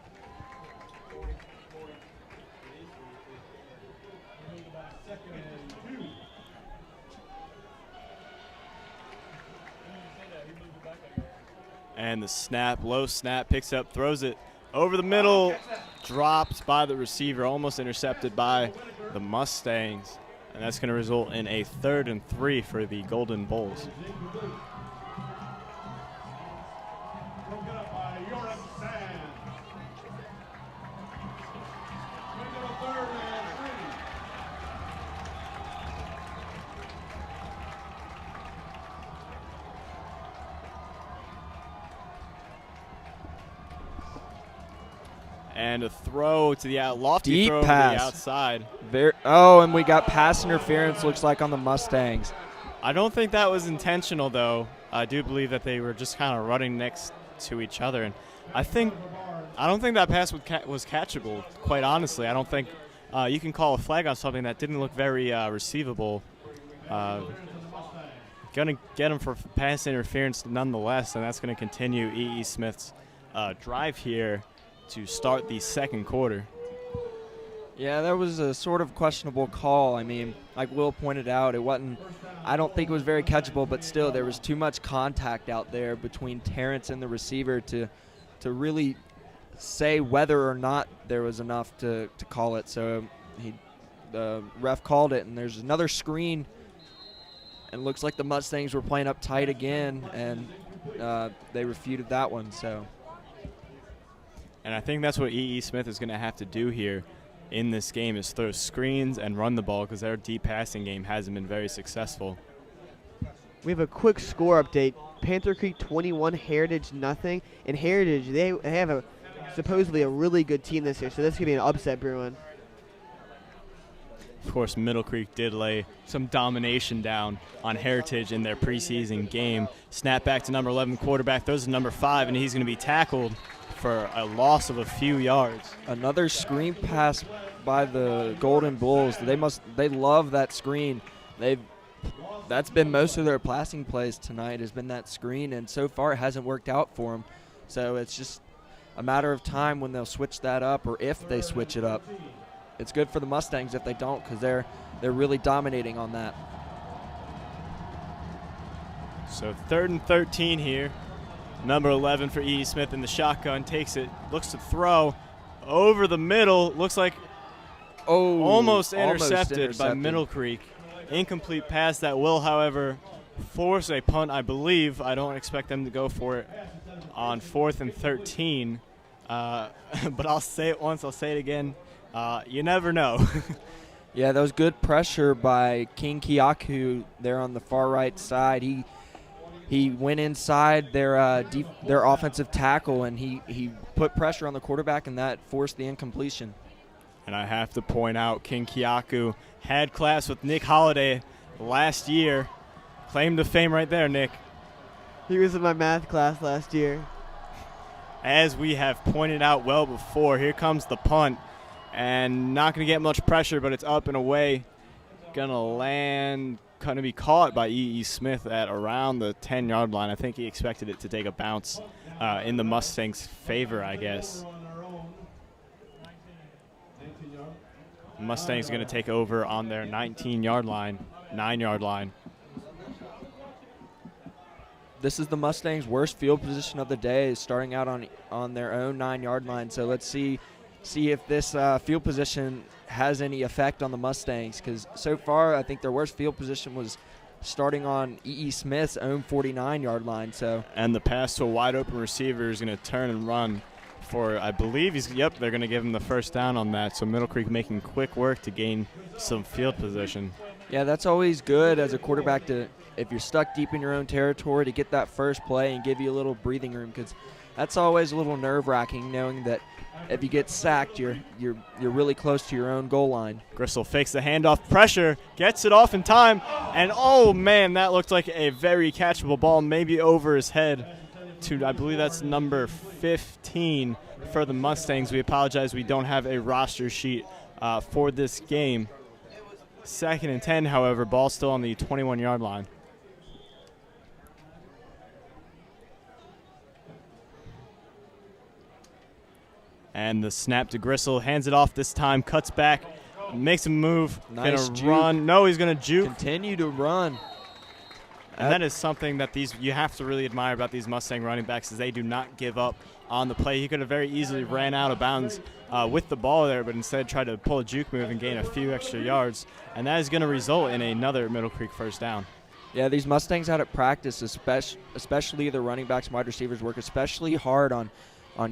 And the snap, low snap, picks up, throws it over the middle, dropped by the receiver, almost intercepted by the Mustangs. And that's going to result in a 3rd and 3 for the Golden Bulls. And a throw to the lofty deep throw pass to the outside. And we got pass interference, looks like, on the Mustangs. I don't think that was intentional, though. I do believe that they were just kind of running next to each other, and I don't think that pass was catchable. Quite honestly, I don't think you can call a flag on something that didn't look very receivable. Gonna get him for pass interference nonetheless, and that's going to continue E.E. Smith's drive here to start the 2nd quarter. Yeah, that was a sort of questionable call. I mean, like Will pointed out, I don't think it was very catchable, but still there was too much contact out there between Terrence and the receiver to really say whether or not there was enough to call it. So the ref called it, and there's another screen, and it looks like the Mustangs were playing up tight again, and they refuted that one. So. And I think that's what E.E. Smith is going to have to do here in this game, is throw screens and run the ball, because their deep passing game hasn't been very successful. We have a quick score update. Panther Creek 21, Heritage nothing. And Heritage, they have supposedly a really good team this year, so this could be an upset brewing. Of course, Middle Creek did lay some domination down on Heritage in their preseason game. Snap back to number 11 quarterback, throws to number 5, and he's going to be tackled for a loss of a few yards. Another screen pass by the Golden Bulls. They love that screen. That's been most of their passing plays tonight, has been that screen, and so far it hasn't worked out for them. So it's just a matter of time when they'll switch that up, or if they switch it up. It's good for the Mustangs if they don't, because they're really dominating on that. So 3rd and 13 here. Number 11 for E.E. Smith in the shotgun, takes it, looks to throw over the middle, looks like almost intercepted by Middle Creek. Incomplete pass that will, however, force a punt, I believe. I don't expect them to go for it on 4th and 13. But I'll say it once, I'll say it again. You never know. Yeah, that was good pressure by King Kiaku there on the far right side. He went inside their offensive tackle, and he put pressure on the quarterback, and that forced the incompletion. And I have to point out, King Kyaku had class with Nick Holliday last year. Claim to fame right there, Nick. He was in my math class last year. As we have pointed out well before, here comes the punt. And not going to get much pressure, but it's up and away. Going to land, going to be caught by E.E. Smith at around the 10-yard line. I think he expected it to take a bounce in the Mustangs' favor, I guess. Mustangs going to take over on their 19-yard line, 9-yard line. This is the Mustangs' worst field position of the day, starting out on their own 9-yard line. So let's see if this field position has any effect on the Mustangs, because so far I think their worst field position was starting on E.E. Smith's own 49-yard line. And the pass to a wide-open receiver is going to turn and run for, I believe they're going to give him the first down on that. So Middle Creek making quick work to gain some field position. Yeah, that's always good as a quarterback to, if you're stuck deep in your own territory, to get that first play and give you a little breathing room, because that's always a little nerve-wracking knowing that if you get sacked, you're really close to your own goal line. Gristle fakes the handoff, pressure, gets it off in time, and oh man, that looked like a very catchable ball, maybe over his head to, I believe that's number 15 for the Mustangs. We apologize, we don't have a roster sheet for this game. 2nd and 10, however, ball still on the 21-yard line. And the snap to Gristle, hands it off this time, cuts back, makes a move, Nice gonna juke. run. No, he's gonna juke. Continue to run. And that is something that you have to really admire about these Mustang running backs, is they do not give up on the play. He could have very easily ran out of bounds with the ball there, but instead tried to pull a juke move and gain a few extra yards. And that is going to result in another Middle Creek first down. Yeah, these Mustangs out at practice, especially the running backs and wide receivers, work especially hard on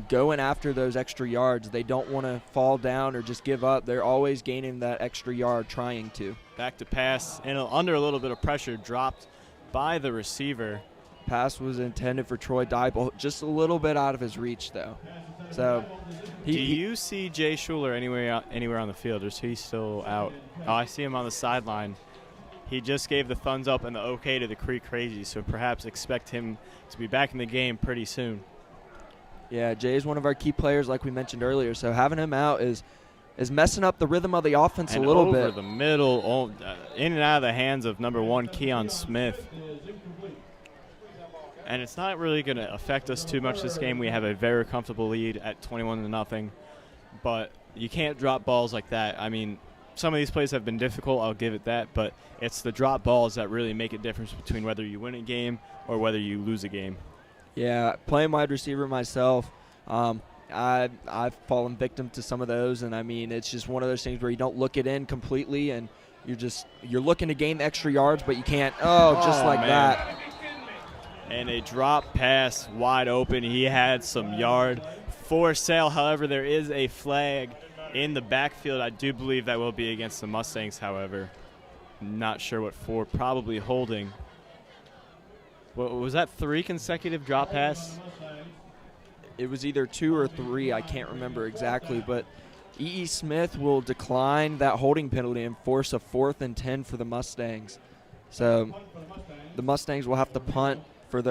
going after those extra yards. They don't want to fall down or just give up. They're always gaining that extra yard, trying to. Back to pass, and under a little bit of pressure, dropped by the receiver. Pass was intended for Troy Dybel, just a little bit out of his reach, though. So, Do you see Jay Schuler anywhere on the field, or is he still out? Oh, I see him on the sideline. He just gave the thumbs up and the okay to the Creek Crazy, so perhaps expect him to be back in the game pretty soon. Yeah, Jay is one of our key players, like we mentioned earlier. So having him out is messing up the rhythm of the offense and a little over bit. the middle, in and out of the hands of number 1, Keon Smith. And it's not really going to affect us too much this game. We have a very comfortable lead at 21-0. But you can't drop balls like that. I mean, some of these plays have been difficult, I'll give it that. But it's the drop balls that really make a difference between whether you win a game or whether you lose a game. Yeah, playing wide receiver myself, I've fallen victim to some of those, and I mean, it's just one of those things where you don't look it in completely, and you're looking to gain the extra yards, but you can't. Just like man. that. And a drop pass wide open. He had some yard for sale. However, there is a flag in the backfield. I do believe that will be against the Mustangs, however. Not sure what for. Probably holding. Was that 3 consecutive drop pass? It was either 2 or 3. I can't remember exactly, but E.E. Smith will decline that holding penalty and force a 4th and 10 for the Mustangs. So the Mustangs will have to punt for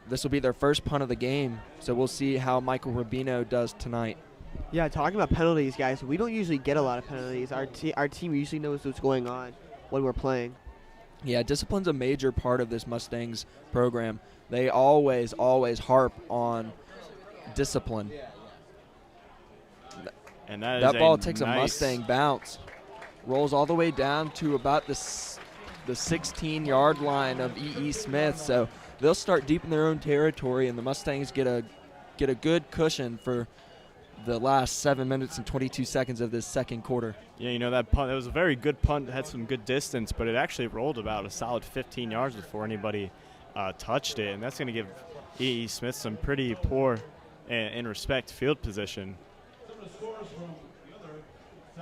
this will be their first punt of the game. So we'll see how Michael Rubino does tonight. Yeah, talking about penalties, guys, we don't usually get a lot of penalties. Our team usually knows what's going on when we're playing. Yeah, discipline's a major part of this Mustangs program. They always harp on discipline. And that ball takes a Mustang bounce, rolls all the way down to about the 16-yard line of E.E. Smith. So they'll start deep in their own territory, and the Mustangs get a good cushion for the last 7 minutes and 22 seconds of this second quarter. Yeah, that punt, it was a very good punt, had some good distance, but it actually rolled about a solid 15 yards before anybody touched it, and that's going to give E.E. Smith some pretty poor, in respect, field position.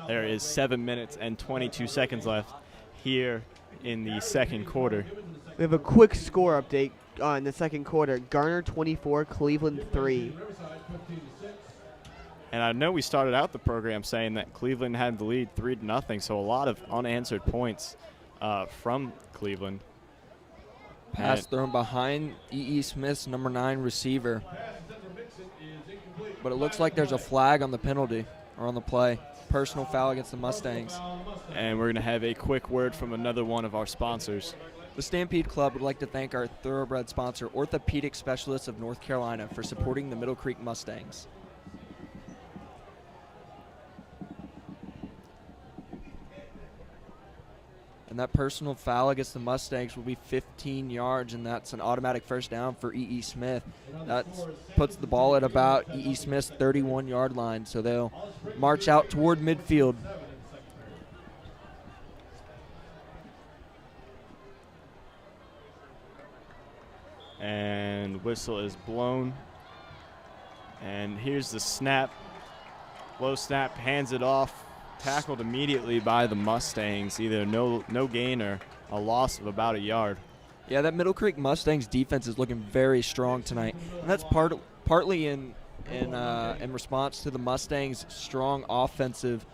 There is 7 minutes and 22 seconds left here in the second quarter. We have a quick score update in the second quarter. Garner 24, Cleveland 3. And I know we started out the program saying that Cleveland had the lead 3-0, so a lot of unanswered points from Cleveland. Pass thrown behind E.E. Smith's number 9 receiver. But it looks like there's a flag on the penalty or on the play. Personal foul against the Mustangs. And we're going to have a quick word from another one of our sponsors. The Stampede Club would like to thank our thoroughbred sponsor, Orthopedic Specialists of North Carolina, for supporting the Middle Creek Mustangs. And that personal foul against the Mustangs will be 15 yards, and that's an automatic first down for E.E. Smith. That puts the ball at about E.E. Smith's 31-yard line, so they'll march out toward midfield. And whistle is blown. And here's the snap. Low snap, hands it off. Tackled immediately by the Mustangs, either no gain or a loss of about a yard. Yeah, that Middle Creek Mustangs defense is looking very strong tonight, and that's partly in response to the Mustangs' strong offensive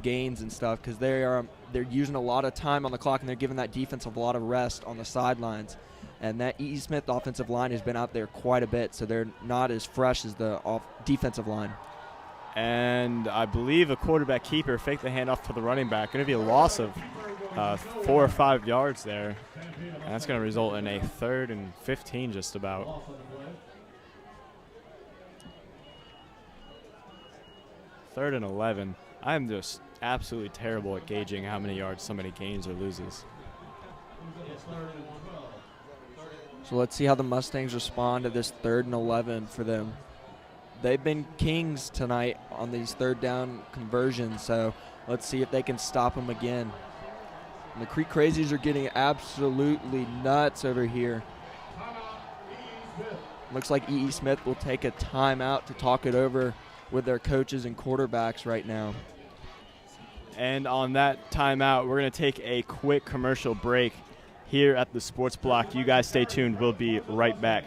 gains and stuff, because they're using a lot of time on the clock and they're giving that defense a lot of rest on the sidelines. And that E.E. Smith offensive line has been out there quite a bit, so they're not as fresh as the defensive line. And I believe a quarterback keeper faked the handoff to the running back. Going to be a loss of 4 or 5 yards there. And that's going to result in a 3rd and 15 just about. Third and 11. I'm just absolutely terrible at gauging how many yards somebody gains or loses. So let's see how the Mustangs respond to this 3rd and 11 for them. They've been kings tonight on these 3rd down conversions, so let's see if they can stop them again. And the Creek Crazies are getting absolutely nuts over here. Looks like E.E. Smith will take a timeout to talk it over with their coaches and quarterbacks right now. And on that timeout, we're going to take a quick commercial break here at the Sports Block. You guys stay tuned. We'll be right back.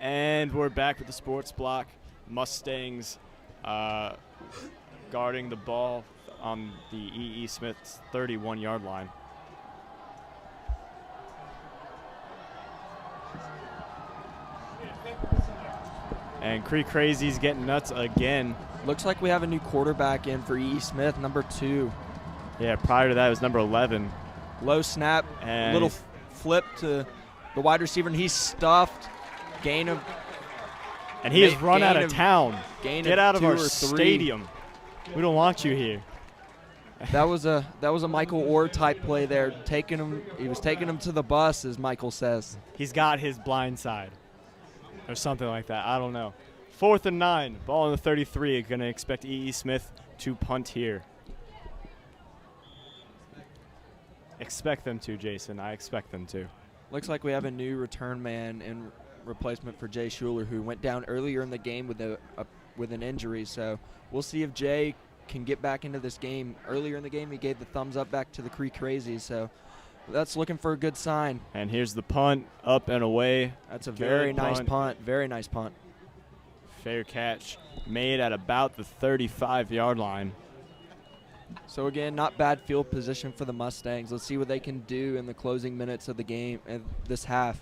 And we're back with the Sports Block. Mustangs guarding the ball on the E.E. Smith's 31-yard line. And Creek Crazies getting nuts again. Looks like we have a new quarterback in for E.E. Smith, number 2. Yeah, prior to that it was number 11. Low snap, And little flip to the wide receiver, and he's stuffed. Gain of And he has run out of town. Gain Get out of 2 our or 3. stadium. We don't want you here. That was a Michael Orr type play there. He was taking him to the bus, as Michael says. He's got his blind side or something like that. I don't know. 4th and 9. Ball in the 33. Going to expect E.E. Smith to punt here. Expect them to, Jason. I expect them to. Looks like we have a new return man in replacement for Jay Schuler, who went down earlier in the game with an injury. So we'll see if Jay can get back into this game. Earlier in the game, he gave the thumbs up back to the Creek Crazies. So that's looking for a good sign. And here's the punt, up and away. That's a very nice punt. Very nice punt. Fair catch made at about the 35-yard line. So again, not bad field position for the Mustangs. Let's see what they can do in the closing minutes of the game, this half.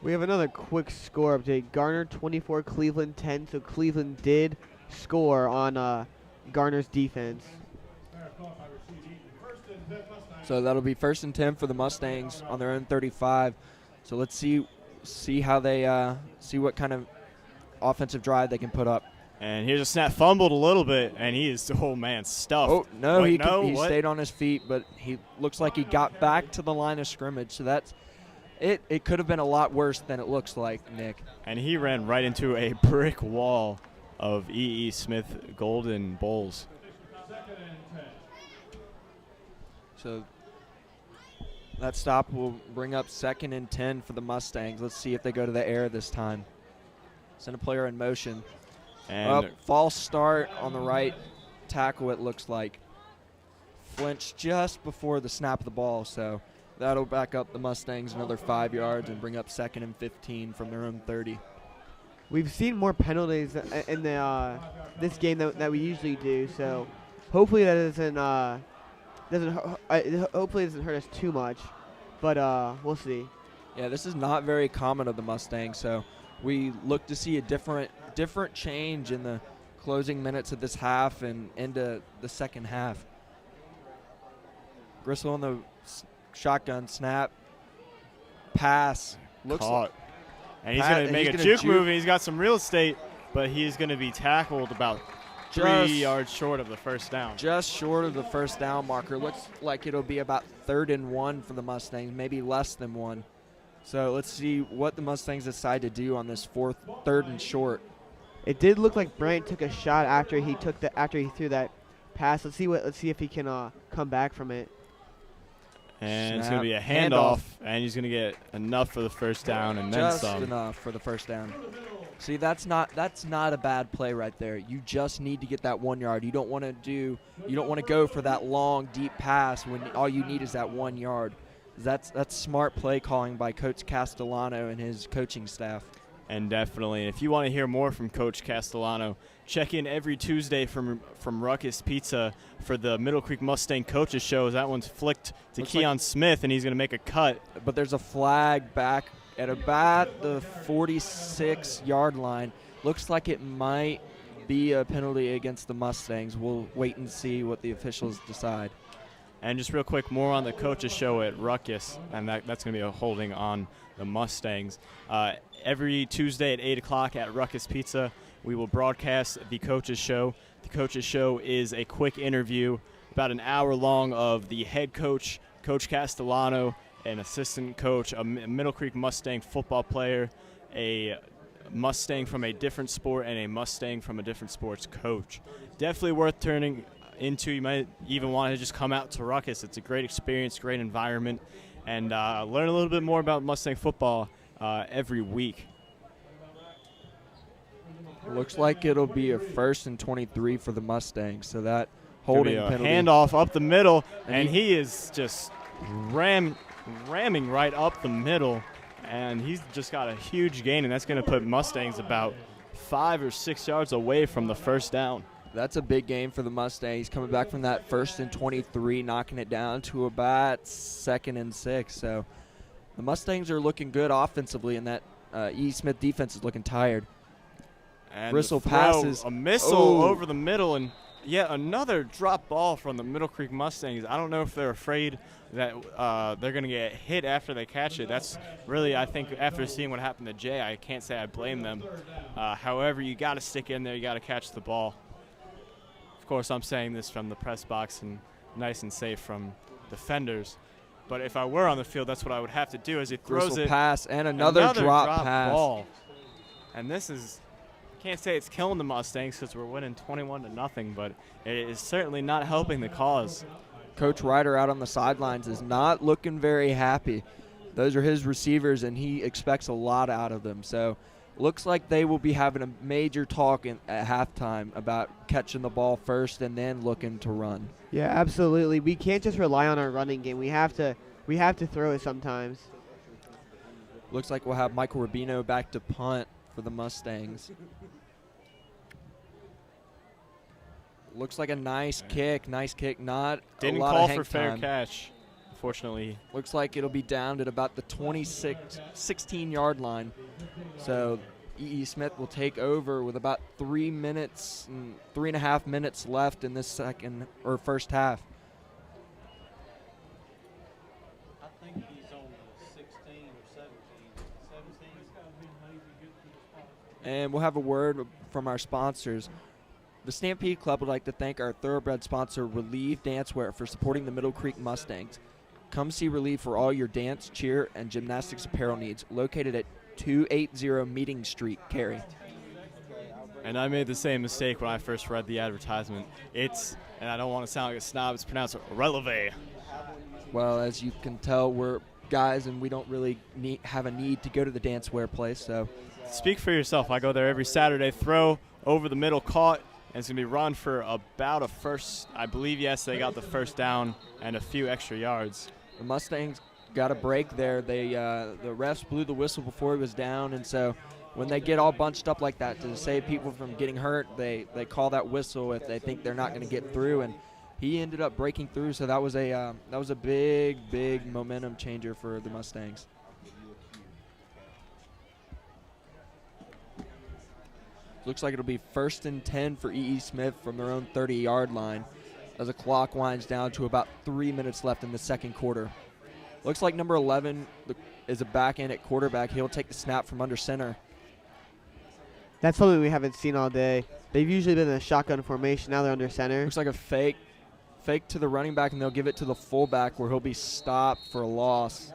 We have another quick score update. Garner 24, Cleveland 10. So Cleveland did score on Garner's defense. So that'll be 1st and 10 for the Mustangs on their own 35. So let's see how they see what kind of offensive drive they can put up. And here's a snap, fumbled a little bit, and he is, oh man, stuffed. Oh, no, Wait, he what? stayed on his feet, but he looks like he got back to the line of scrimmage. So that's it. It could have been a lot worse than it looks like, Nick. And he ran right into a brick wall of E.E. Smith Golden Bulls. So that stop will bring up 2nd and 10 for the Mustangs. Let's see if they go to the air this time. Send a player in motion. And False start on the right tackle, it looks like. Flinched just before the snap of the ball, so that'll back up the Mustangs another 5 yards and bring up 2nd and 15 from their own 30. We've seen more penalties in the this game that we usually do, so hopefully that hopefully it doesn't hurt us too much, but we'll see. Yeah, this is not very common of the Mustangs, so we look to see a different change in the closing minutes of this half and into the second half. Gristle on the shotgun snap, pass, looks caught. And he's Pat- going to make he's a gonna juke juke. move, and he's got some real estate, but he's going to be tackled about 3 Just- yards short of the first down. just short of the first down marker. Looks like it'll be about 3rd and 1 for the Mustangs, maybe less than 1. So let's see what the Mustangs decide to do on this 3rd and short. It did look like Bryant took a shot after he threw that pass. Let's see if he can come back from it. And it's Snap. going to be a Handoff. handoff, and he's going to get enough for the first down and then Just some. enough for the first down. See, that's not a bad play right there. You just need to get that 1 yard. You don't want to go for that long deep pass when all you need is that 1 yard. That's smart play calling by Coach Castellano and his coaching staff. And definitely, if you want to hear more from Coach Castellano, check in every Tuesday from Ruckus Pizza for the Middle Creek Mustang Coaches Show. That one's flicked to Looks Keon Smith, and he's going to make a cut. But there's a flag back at about the 46-yard line. Looks like it might be a penalty against the Mustangs. We'll wait and see what the officials decide. And just real quick, more on the Coaches Show at Ruckus, and that's going to be a holding on the Mustangs. Every Tuesday at 8 o'clock at Ruckus Pizza, we will broadcast the Coaches Show. The Coaches Show is a quick interview, about an hour long, of the head coach, Coach Castellano, an assistant coach, a Middle Creek Mustang football player, a Mustang from a different sport, and a Mustang from a different sports coach. Definitely worth turning into. You might even want to just come out to Ruckus. It's a great experience, great environment, and learn a little bit more about Mustang football every week. Looks like it'll be a 1st and 23 for the Mustangs. So that holding a penalty. handoff up the middle, And and he is just ramming right up the middle, and he's just got a huge gain, and that's going to put Mustangs about 5 or 6 yards away from the first down. That's a big game for the Mustangs, coming back from that 1st and 23, knocking it down to about 2nd and 6. So the Mustangs are looking good offensively, and that E. Smith defense is looking tired. And Bristle the throw, passes. a missile Oh. over the middle, and yet another drop ball from the Middle Creek Mustangs. I don't know if they're afraid that they're going to get hit after they catch it. That's really, I think, after seeing what happened to Jay, I can't say I blame them. However, you got to stick in there. You got to catch the ball. Of course, I'm saying this from the press box and nice and safe from defenders. But if I were on the field, that's what I would have to do. As he throws Bristle it, pass and another drop pass. ball. And this is, can't say it's killing the Mustangs because we're winning 21-0, but it is certainly not helping the cause. Coach Ryder out on the sidelines is not looking very happy. Those are his receivers, and he expects a lot out of them. So looks like they will be having a major talk at halftime about catching the ball first and then looking to run. Yeah, absolutely. We can't just rely on our running game. We have to throw it sometimes. Looks like we'll have Michael Rubino back to punt for the Mustangs. Looks like a nice kick. Not Didn't a lot call of hang for fair time. catch, unfortunately. Looks like it'll be down at about the 16-yard line. So E.E. Smith will take over with about 3.5 minutes left in this first half. And we'll have a word from our sponsors. The Stampede Club would like to thank our thoroughbred sponsor, Relieve Dancewear, for supporting the Middle Creek Mustangs. Come see Relieve for all your dance, cheer, and gymnastics apparel needs, located at 280 Meeting Street, Cary. And I made the same mistake when I first read the advertisement. It's, and I don't want to sound like a snob, it's pronounced Releve. Well, as you can tell, we're guys and we don't really have a need to go to the dancewear place. So, speak for yourself. I go there every Saturday, throw over the middle, caught, and it's going to be run for about a first, I believe, yes, they got the first down and a few extra yards. The Mustangs got a break there. They the refs blew the whistle before he was down, and so when they get all bunched up like that to save people from getting hurt, they call that whistle if they think they're not going to get through, and he ended up breaking through. So that was a big momentum changer for the Mustangs. Looks like it'll be 1st and 10 for E.E. Smith from their own 30-yard line as the clock winds down to about 3 minutes left in the second quarter. Looks like number 11 is a back end at quarterback. He'll take the snap from under center. That's something we haven't seen all day. They've usually been in a shotgun formation. Now they're under center. Looks like a fake to the running back, and they'll give it to the fullback where he'll be stopped for a loss.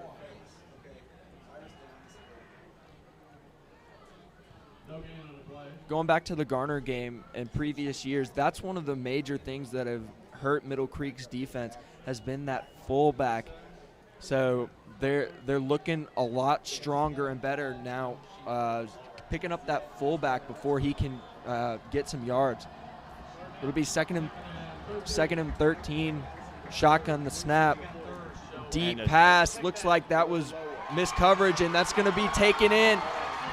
Going back to the Garner game in previous years, that's one of the major things that have hurt Middle Creek's defense has been that fullback. So they're looking a lot stronger and better now, picking up that fullback before he can get some yards. It'll be second and 13, shotgun the snap, deep pass. Looks like that was missed coverage, and that's going to be taken in.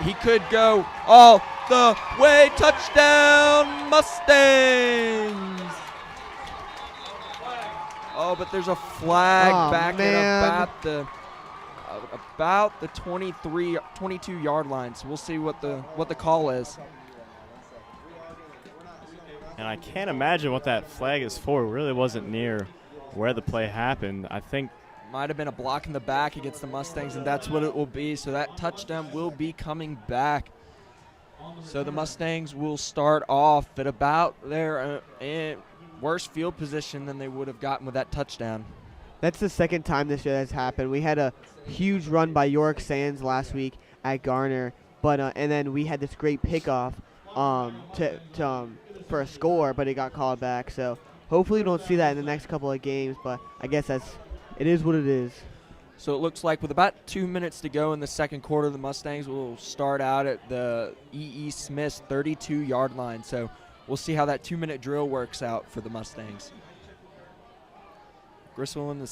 He could go all the way. Touchdown, Mustangs! Oh, but there's a flag back at about the 22-yard line. So we'll see what the call is. And I can't imagine what that flag is for. It really wasn't near where the play happened. I think might have been a block in the back against the Mustangs, and that's what it will be. So that touchdown will be coming back. So the Mustangs will start off at about their worse field position than they would have gotten with that touchdown. That's the second time this year that's happened. We had a huge run by York Sands last week at Garner, but and then we had this great pickoff for a score, but it got called back. So hopefully we don't see that in the next couple of games, but I guess it is what it is. So it looks like with about 2 minutes to go in the second quarter, the Mustangs will start out at the E.E. Smith's 32-yard line. So we'll see how that 2-minute drill works out for the Mustangs. Griswold in the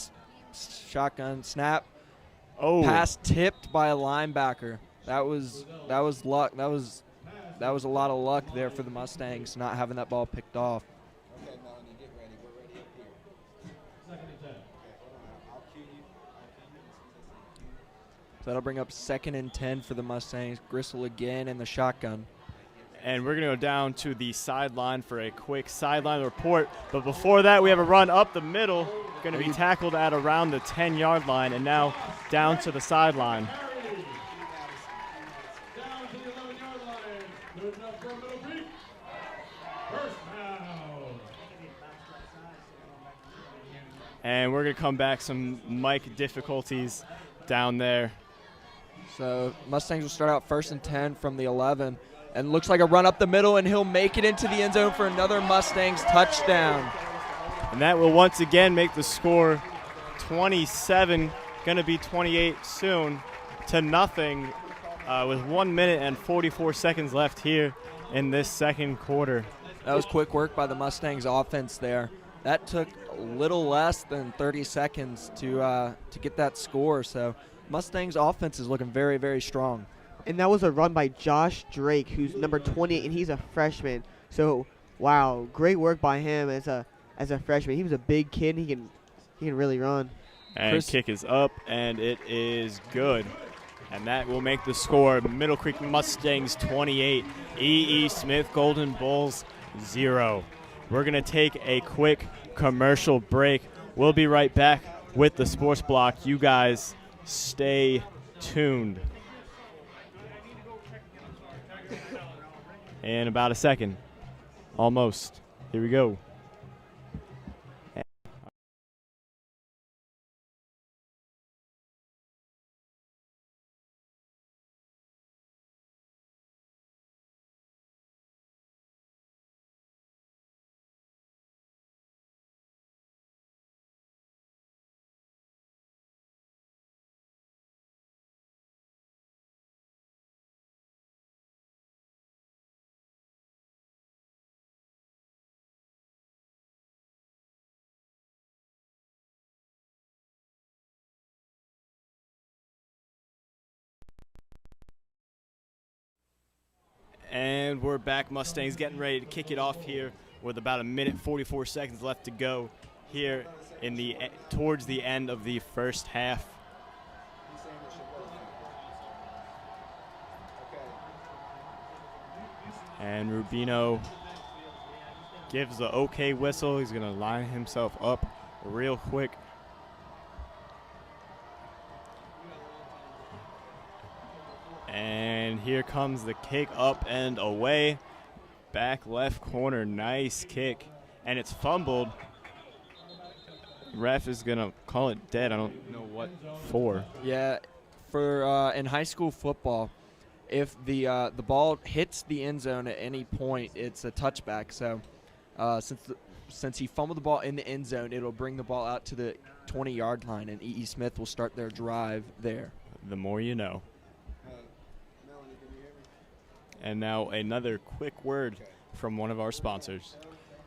shotgun snap. Oh, pass tipped by a linebacker. That was luck. That was a lot of luck there for the Mustangs not having that ball picked off. So that'll bring up 2nd and 10 for the Mustangs. Gristle again in the shotgun. And we're going to go down to the sideline for a quick sideline report. But before that, we have a run up the middle. Going to be tackled at around the 10-yard line, and now down to the sideline. Down to the 11-yard line. Good enough for Middle Creek. First down. And we're going to come back, some mic difficulties down there. So Mustangs will start out 1st and 10 from the 11. And looks like a run up the middle, and he'll make it into the end zone for another Mustangs touchdown. And that will once again make the score 27, going to be 28 soon, to nothing with 1 minute and 44 seconds left here in this second quarter. That was quick work by the Mustangs offense there. That took a little less than 30 seconds to get that score. So Mustangs offense is looking very, very strong. And that was a run by Josh Drake, who's number 28, and he's a freshman. So, wow, great work by him as a freshman. He was a big kid. He can really run. And kick is up, and it is good. And that will make the score Middle Creek Mustangs 28, E.E. Smith Golden Bulls 0. We're going to take a quick commercial break. We'll be right back with the sports block. You guys stay tuned. in about a second. Almost. Here we go. And we're back. Mustangs getting ready to kick it off here with about a minute 44 seconds left to go here in the towards the end of the first half. And Rubino gives the okay whistle. He's going to line himself up real quick. And here comes the kick up and away. Back left corner, nice kick. And it's fumbled. Ref is going to call it dead. I don't know what for. Yeah, for in high school football, if the ball hits the end zone at any point, it's a touchback. So since he fumbled the ball in the end zone, it'll bring the ball out to the 20-yard line, and E.E. Smith will start their drive there. The more you know. And now another quick word from one of our sponsors.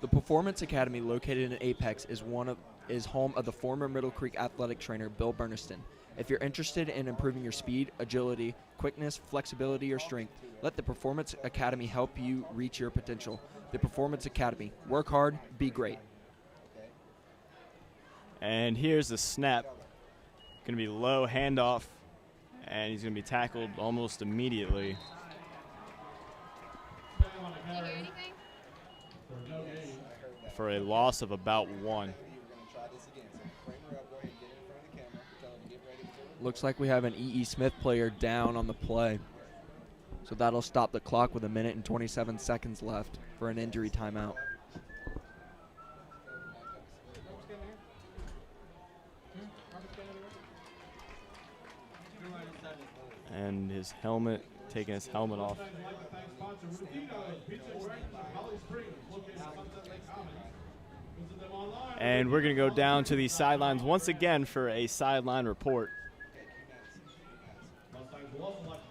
The Performance Academy, located in Apex, is home of the former Middle Creek athletic trainer Bill Berniston. If you're interested in improving your speed, agility, quickness, flexibility, or strength, let the Performance Academy help you reach your potential. The Performance Academy. Work hard, be great. And here's the snap. Going to be low handoff, and he's going to be tackled almost immediately. For a loss of about 1. Looks like we have an E.E. Smith player down on the play. So that'll stop the clock with a minute and 27 seconds left for an injury timeout. And his helmet, taking his helmet off. And we're going to go down to the sidelines once again for a sideline report.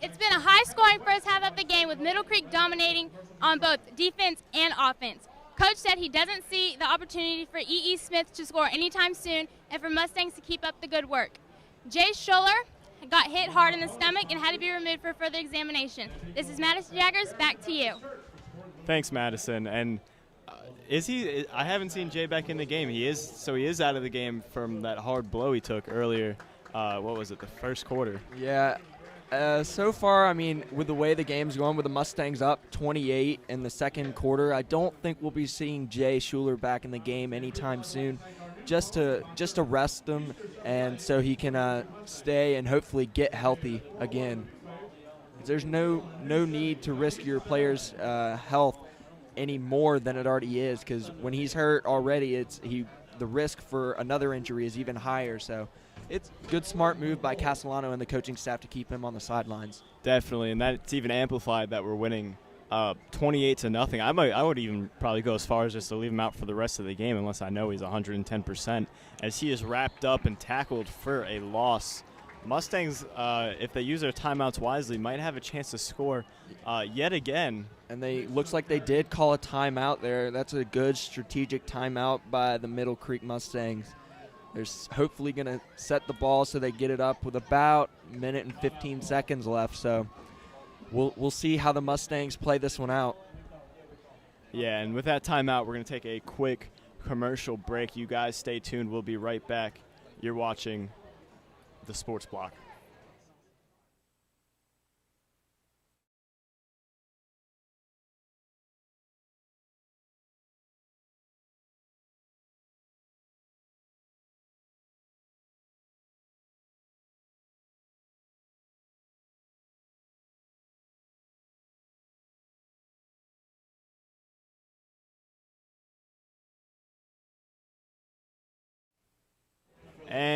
It's been a high-scoring first half of the game with Middle Creek dominating on both defense and offense. Coach said he doesn't see the opportunity for E.E. Smith to score anytime soon and for Mustangs to keep up the good work. Jay Schuller got hit hard in the stomach and had to be removed for further examination. This is Madison Jaggers. Back to you. Thanks, Madison. And is he? I haven't seen Jay back in the game. He is out of the game from that hard blow he took earlier. What was it? The first quarter. Yeah. So far, I mean, with the way the game's going, with the Mustangs up 28 in the second quarter, I don't think we'll be seeing Jay Schuller back in the game anytime soon. Just to rest him, and so he can stay and hopefully get healthy again. There's no need to risk your player's health any more than it already is, because when he's hurt already, the risk for another injury is even higher. So it's a good, smart move by Castellano and the coaching staff to keep him on the sidelines. Definitely, and that's even amplified that we're winning 28-0. I would even probably go as far as just to leave him out for the rest of the game unless I know he's 110%, as he is wrapped up and tackled for a loss. Mustangs, if they use their timeouts wisely, might have a chance to score yet again. And looks like they did call a timeout there. That's a good strategic timeout by the Middle Creek Mustangs. They're hopefully going to set the ball so they get it up with about a minute and 15 seconds left. So we'll see how the Mustangs play this one out. Yeah, and with that timeout, we're going to take a quick commercial break. You guys stay tuned. We'll be right back. You're watching the Sports Block.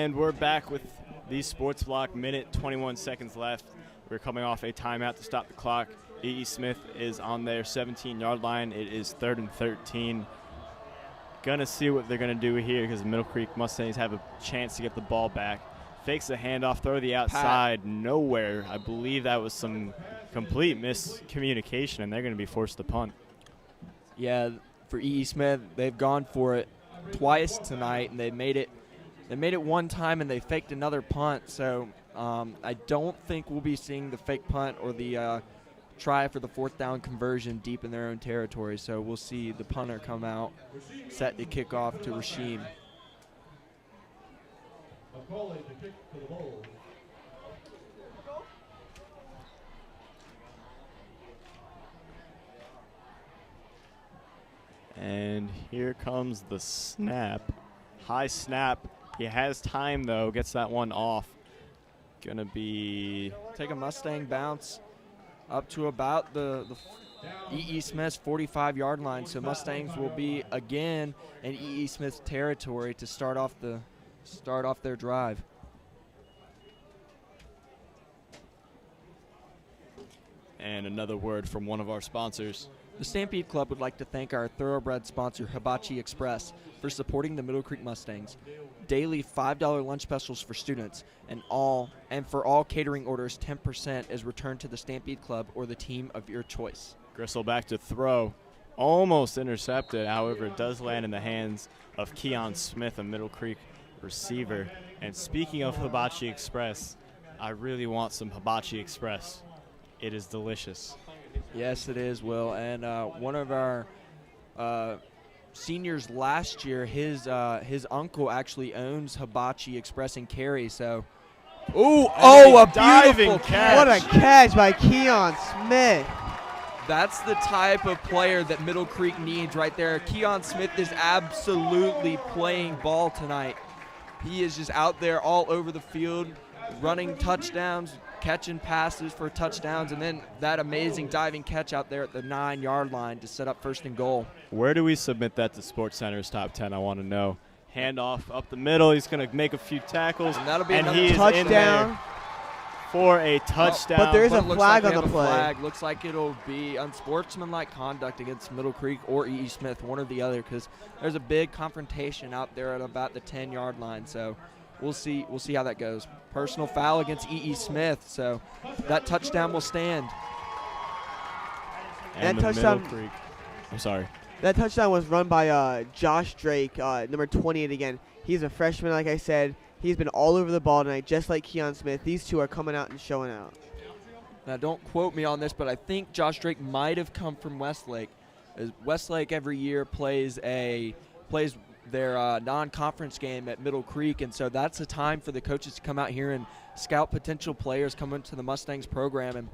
And we're back with the Sports Block, minute 21 seconds left. We're coming off a timeout to stop the clock. E.E. Smith is on their 17-yard line. It is 3rd and 13. Gonna see what they're gonna do here because the Middle Creek Mustangs have a chance to get the ball back. Fakes the handoff, throw the outside, nowhere. I believe that was some complete miscommunication, and they're gonna be forced to punt. Yeah, for E.E. Smith, they've gone for it twice tonight, and they made it one time, and they faked another punt. So I don't think we'll be seeing the fake punt or the try for the 4th down conversion deep in their own territory. So we'll see the punter come out, set to kick off to Rasheem. And here comes the snap. High snap. He has time, though. Gets that one off. Gonna be... Take a Mustang bounce up to about the E.E. Smith's 45-yard line. So Mustangs will be, again, in E.E. Smith's territory to start off their drive. And another word from one of our sponsors. The Stampede Club would like to thank our thoroughbred sponsor, Hibachi Express, for supporting the Middle Creek Mustangs. Daily $5 lunch specials for students, and for all catering orders, 10% is returned to the Stampede Club or the team of your choice. Gristle back to throw. Almost intercepted. However, it does land in the hands of Keon Smith, a Middle Creek receiver. And speaking of Hibachi Express, I really want some Hibachi Express. It is delicious. Yes, it is, Will. And one of our seniors last year, his uncle actually owns Hibachi Express in Cary. So, a diving beautiful catch. What a catch by Keon Smith. That's the type of player that Middle Creek needs right there. Keon Smith is absolutely playing ball tonight. He is just out there all over the field, running touchdowns, catching passes for touchdowns, and then that amazing diving catch out there at the 9-yard line to set up 1st and goal. Where do we submit that to Sports Center's top 10? I want to know. Handoff up the middle. He's going to make a few tackles. And that'll be and another he is touchdown. in there for a touchdown. But there is But a it looks flag like on they the have a play. flag. Looks like it'll be unsportsmanlike conduct against Middle Creek or E.E. Smith, one or the other, because there's a big confrontation out there at about the 10-yard line. So we'll see how that goes. Personal foul against E.E. Smith, so that touchdown will stand. And that the touchdown- Middle Creek. I'm sorry. That touchdown was run by Josh Drake, number 28 again. He's a freshman, like I said. He's been all over the ball tonight, just like Keon Smith. These two are coming out and showing out. Now, don't quote me on this, but I think Josh Drake might have come from Westlake. As Westlake every year plays their non-conference game at Middle Creek, and so that's a time for the coaches to come out here and scout potential players coming to the Mustangs program. And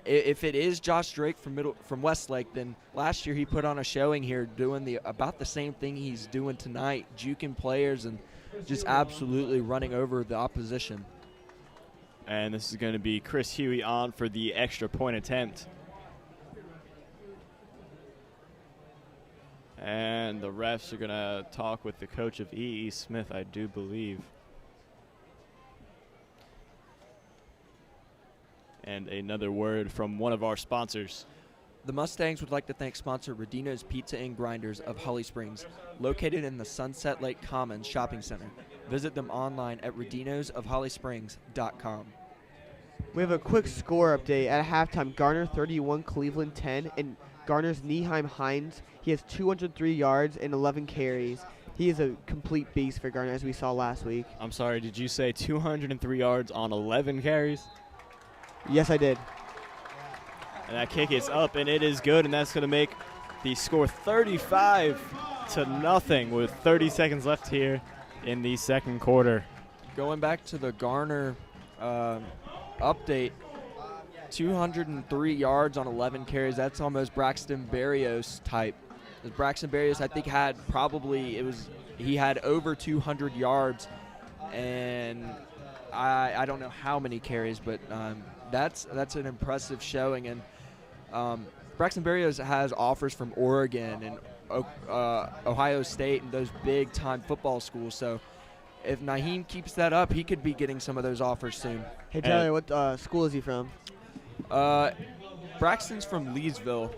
if it is Josh Drake from Westlake, then last year he put on a showing here doing about the same thing he's doing tonight, juking players and just absolutely running over the opposition. And this is going to be Chris Huey on for the extra point attempt. And the refs are going to talk with the coach of E.E. Smith, I do believe. And another word from one of our sponsors. The Mustangs would like to thank sponsor Rodino's Pizza and Grinders of Holly Springs, located in the Sunset Lake Commons Shopping Center. Visit them online at rodinosofhollysprings.com. We have a quick score update. At halftime, Garner 31, Cleveland 10, and Garner's Neheim Hines. He has 203 yards and 11 carries. He is a complete beast for Garner, as we saw last week. I'm sorry, did you say 203 yards on 11 carries? Yes, I did. And that kick is up, and it is good, and that's going to make the score 35-0 with 30 seconds left here in the second quarter. Going back to the Garner update, 203 yards on 11 carries. That's almost Braxton Berrios type. Braxton Berrios, I think, he had over 200 yards, and I don't know how many carries, but that's an impressive showing. And Braxton Berrios has offers from Oregon and Ohio State and those big-time football schools. So if Naheem keeps that up, he could be getting some of those offers soon. Hey Tyler, what school is he from? Braxton's from Leesville.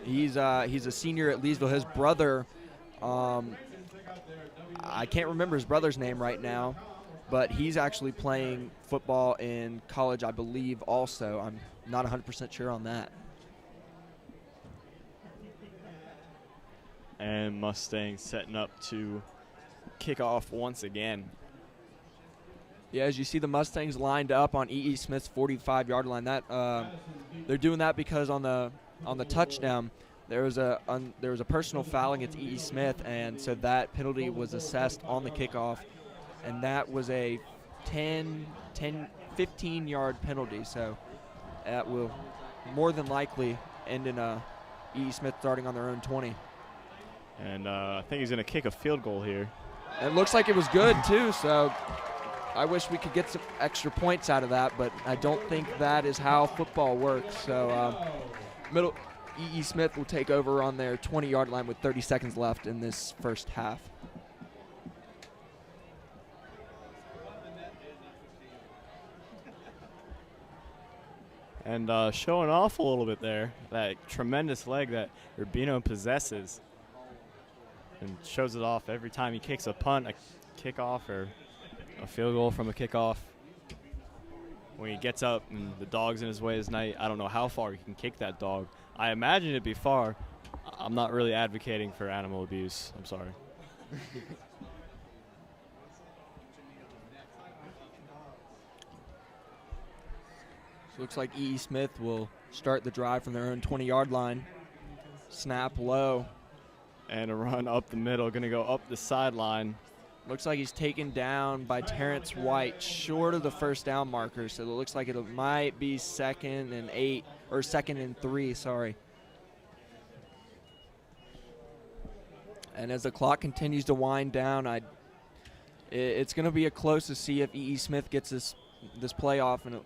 He's a senior at Leesville. His brother, I can't remember his brother's name right now, but he's actually playing football in college, I believe, also. I'm not 100% sure on that. And Mustangs setting up to kick off once again. Yeah, as you see the Mustangs lined up on E.E. Smith's 45-yard line. That they're doing that because on the touchdown there was a personal foul against E.E. Smith, and so that penalty was assessed on the kickoff, and that was a 15-yard penalty. So that will more than likely end in E.E. Smith starting on their own 20. And I think he's going to kick a field goal here. It looks like it was good too, so I wish we could get some extra points out of that, but I don't think that is how football works. So middle E.E. Smith will take over on their 20-yard line with 30 seconds left in this first half. And showing off a little bit there, that tremendous leg that Urbino possesses. And shows it off every time he kicks a punt, a kickoff, or a field goal from a kickoff. When he gets up and the dog's in his way as night, I don't know how far he can kick that dog. I imagine it'd be far. I'm not really advocating for animal abuse. I'm sorry. So looks like E.E. Smith will start the drive from their own 20-yard line. Snap low. And a run up the middle, going to go up the sideline. Looks like he's taken down by Terrence White, short of the first down marker. So it looks like it might be 2nd and 8, or 2nd and 3, sorry. And as the clock continues to wind down, it's going to be a close to see if E.E. Smith gets this play off. And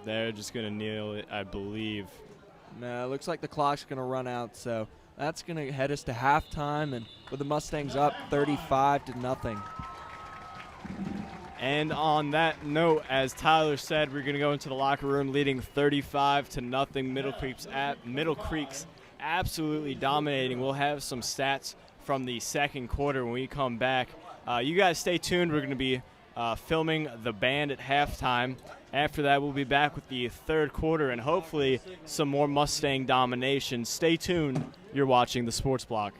They're just going to kneel it, I believe. no, it looks like the clock's going to run out. So that's going to head us to halftime, and with the Mustangs up 35-0. And on that note, as Tyler said, we're going to go into the locker room leading 35-0. Middle Creek's absolutely dominating. We'll have some stats from the second quarter when we come back. You guys stay tuned. We're going to be filming the band at halftime. After that, we'll be back with the third quarter and hopefully some more Mustang domination. Stay tuned. You're watching the Sports Block.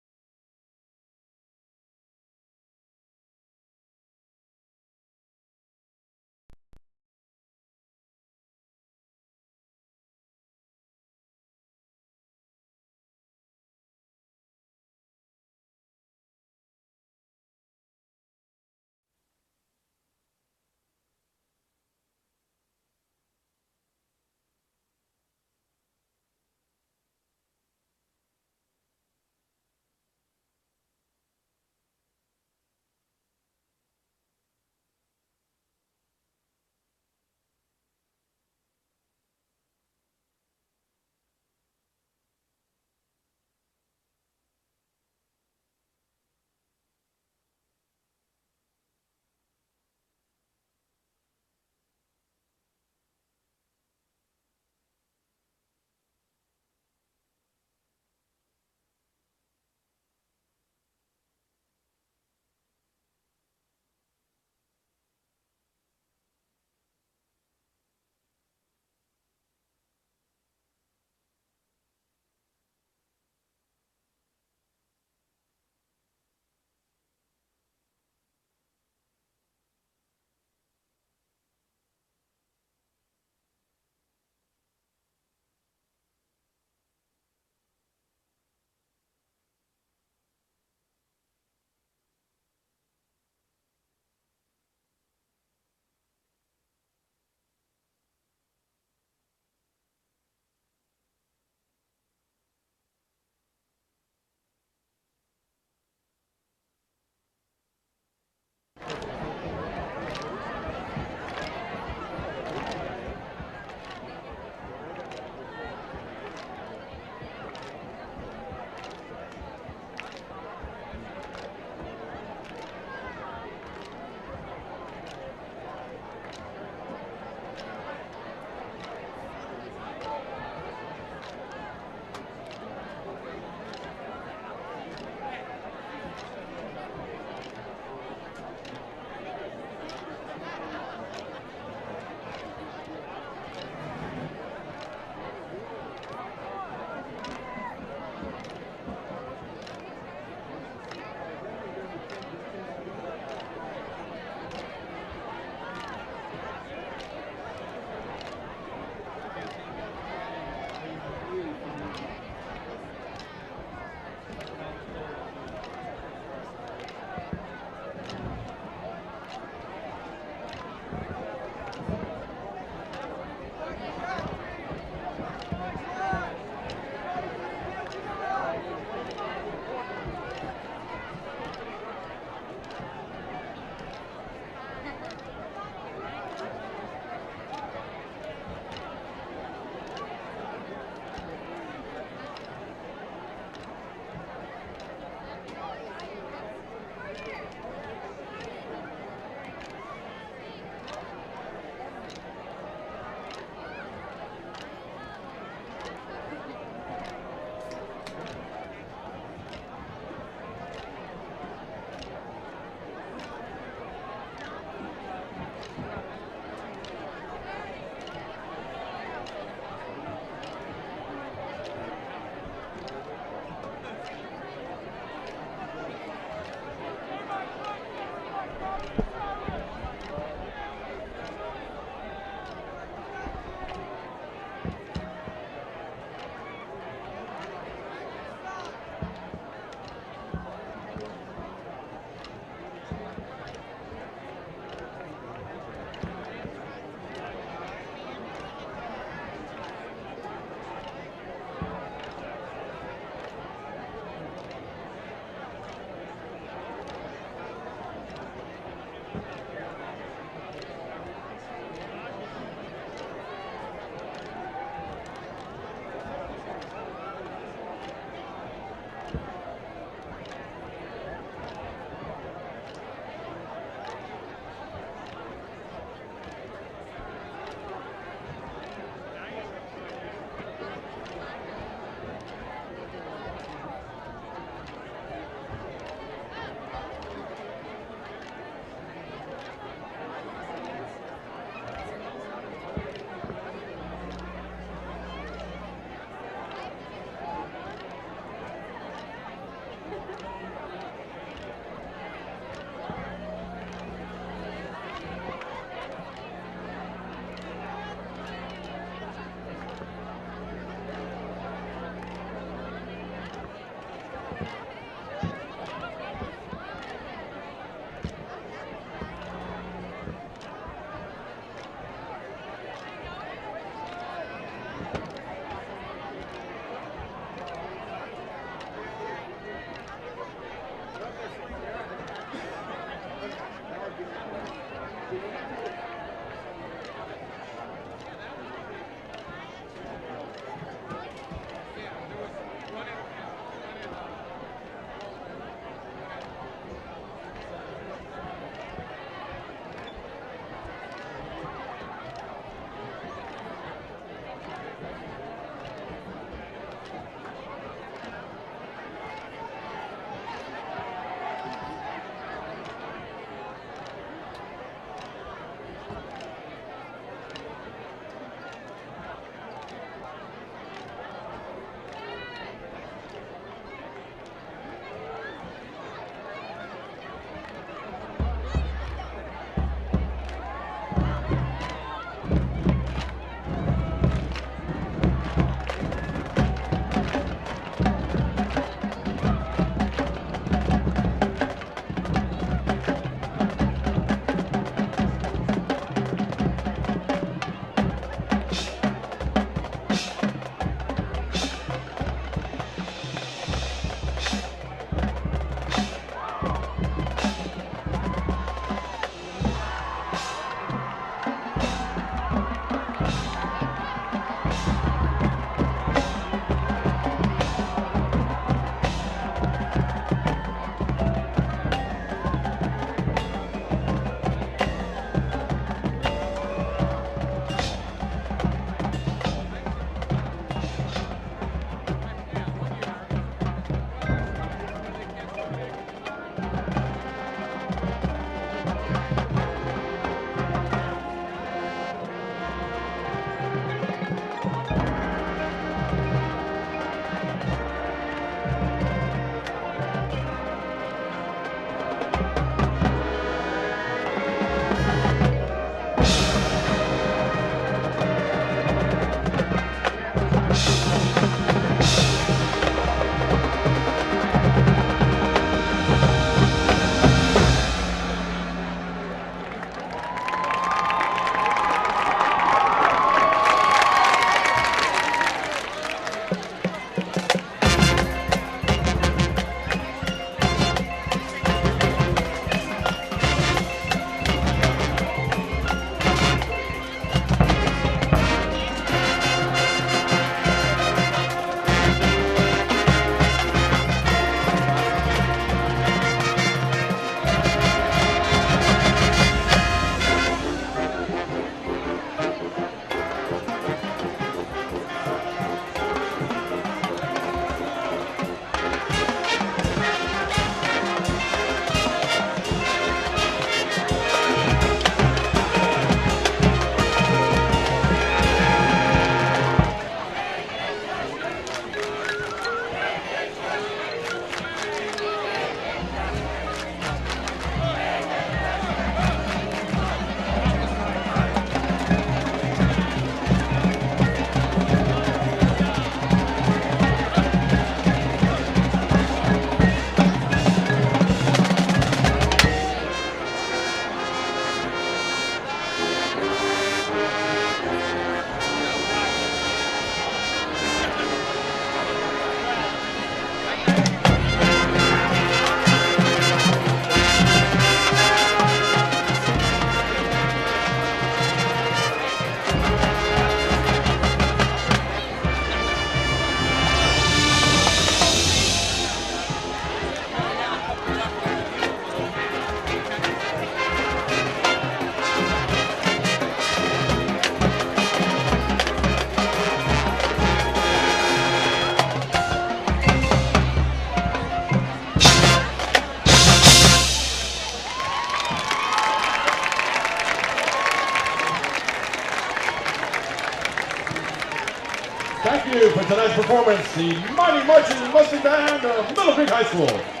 Thank you for tonight's performance, the Mighty Marching Mustang Band of Middle Creek High School.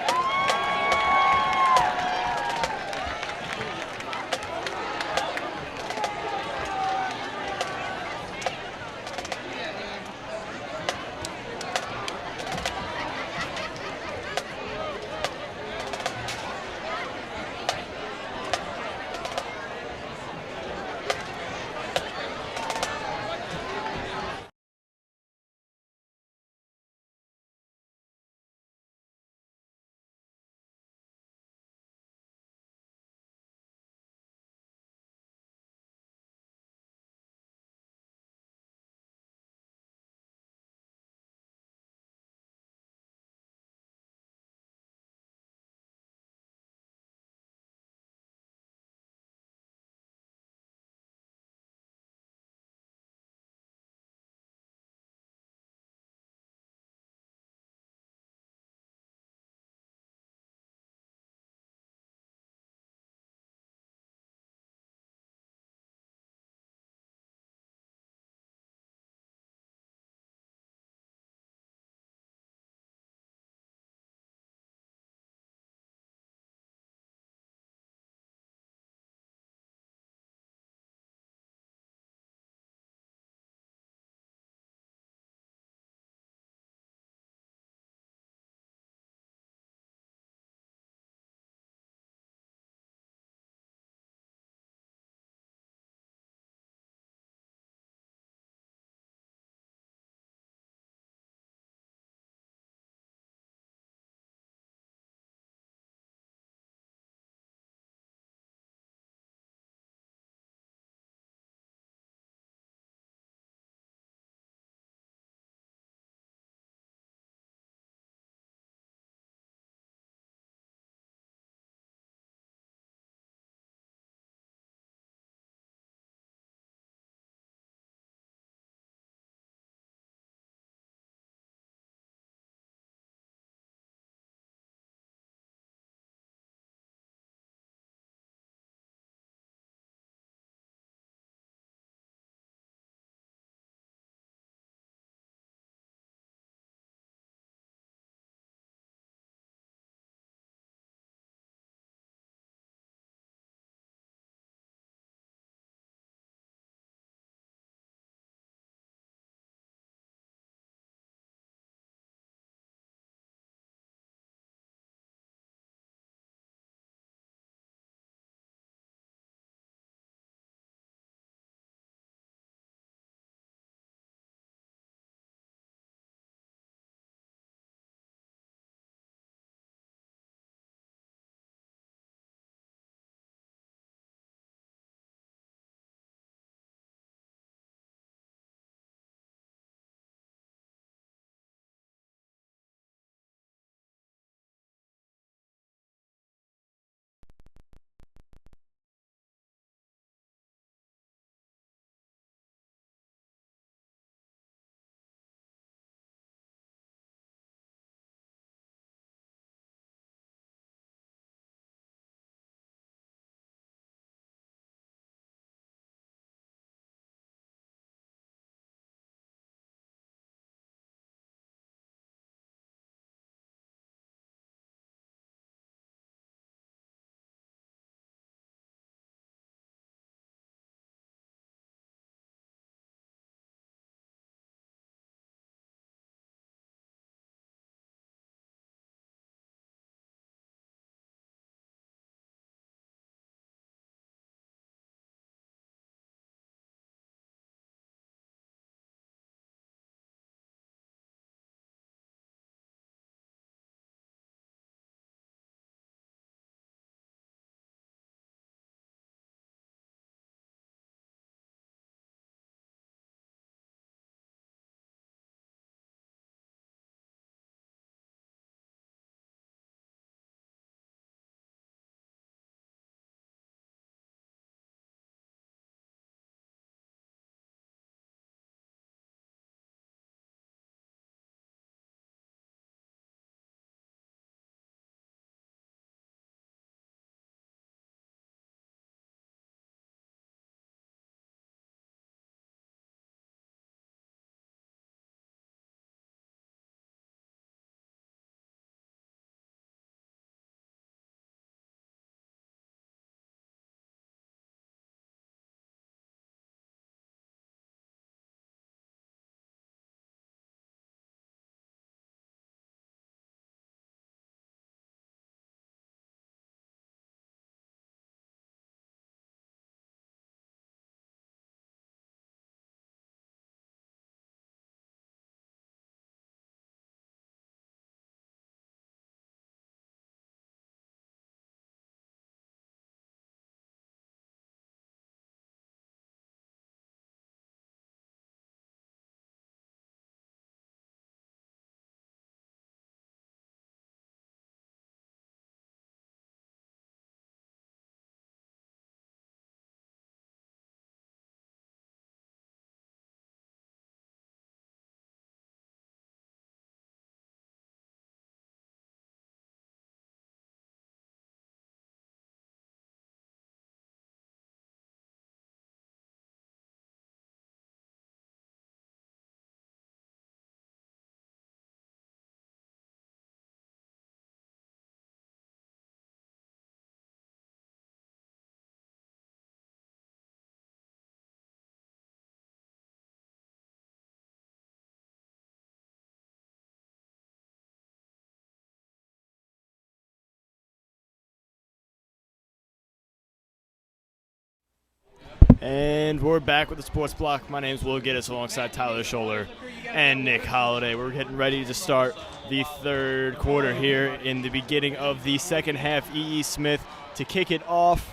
And we're back with the Sports Block. My name's Will Giddis alongside Tyler Scholler and Nick Holliday. We're getting ready to start the third quarter here in the beginning of the second half. E.E. Smith to kick it off,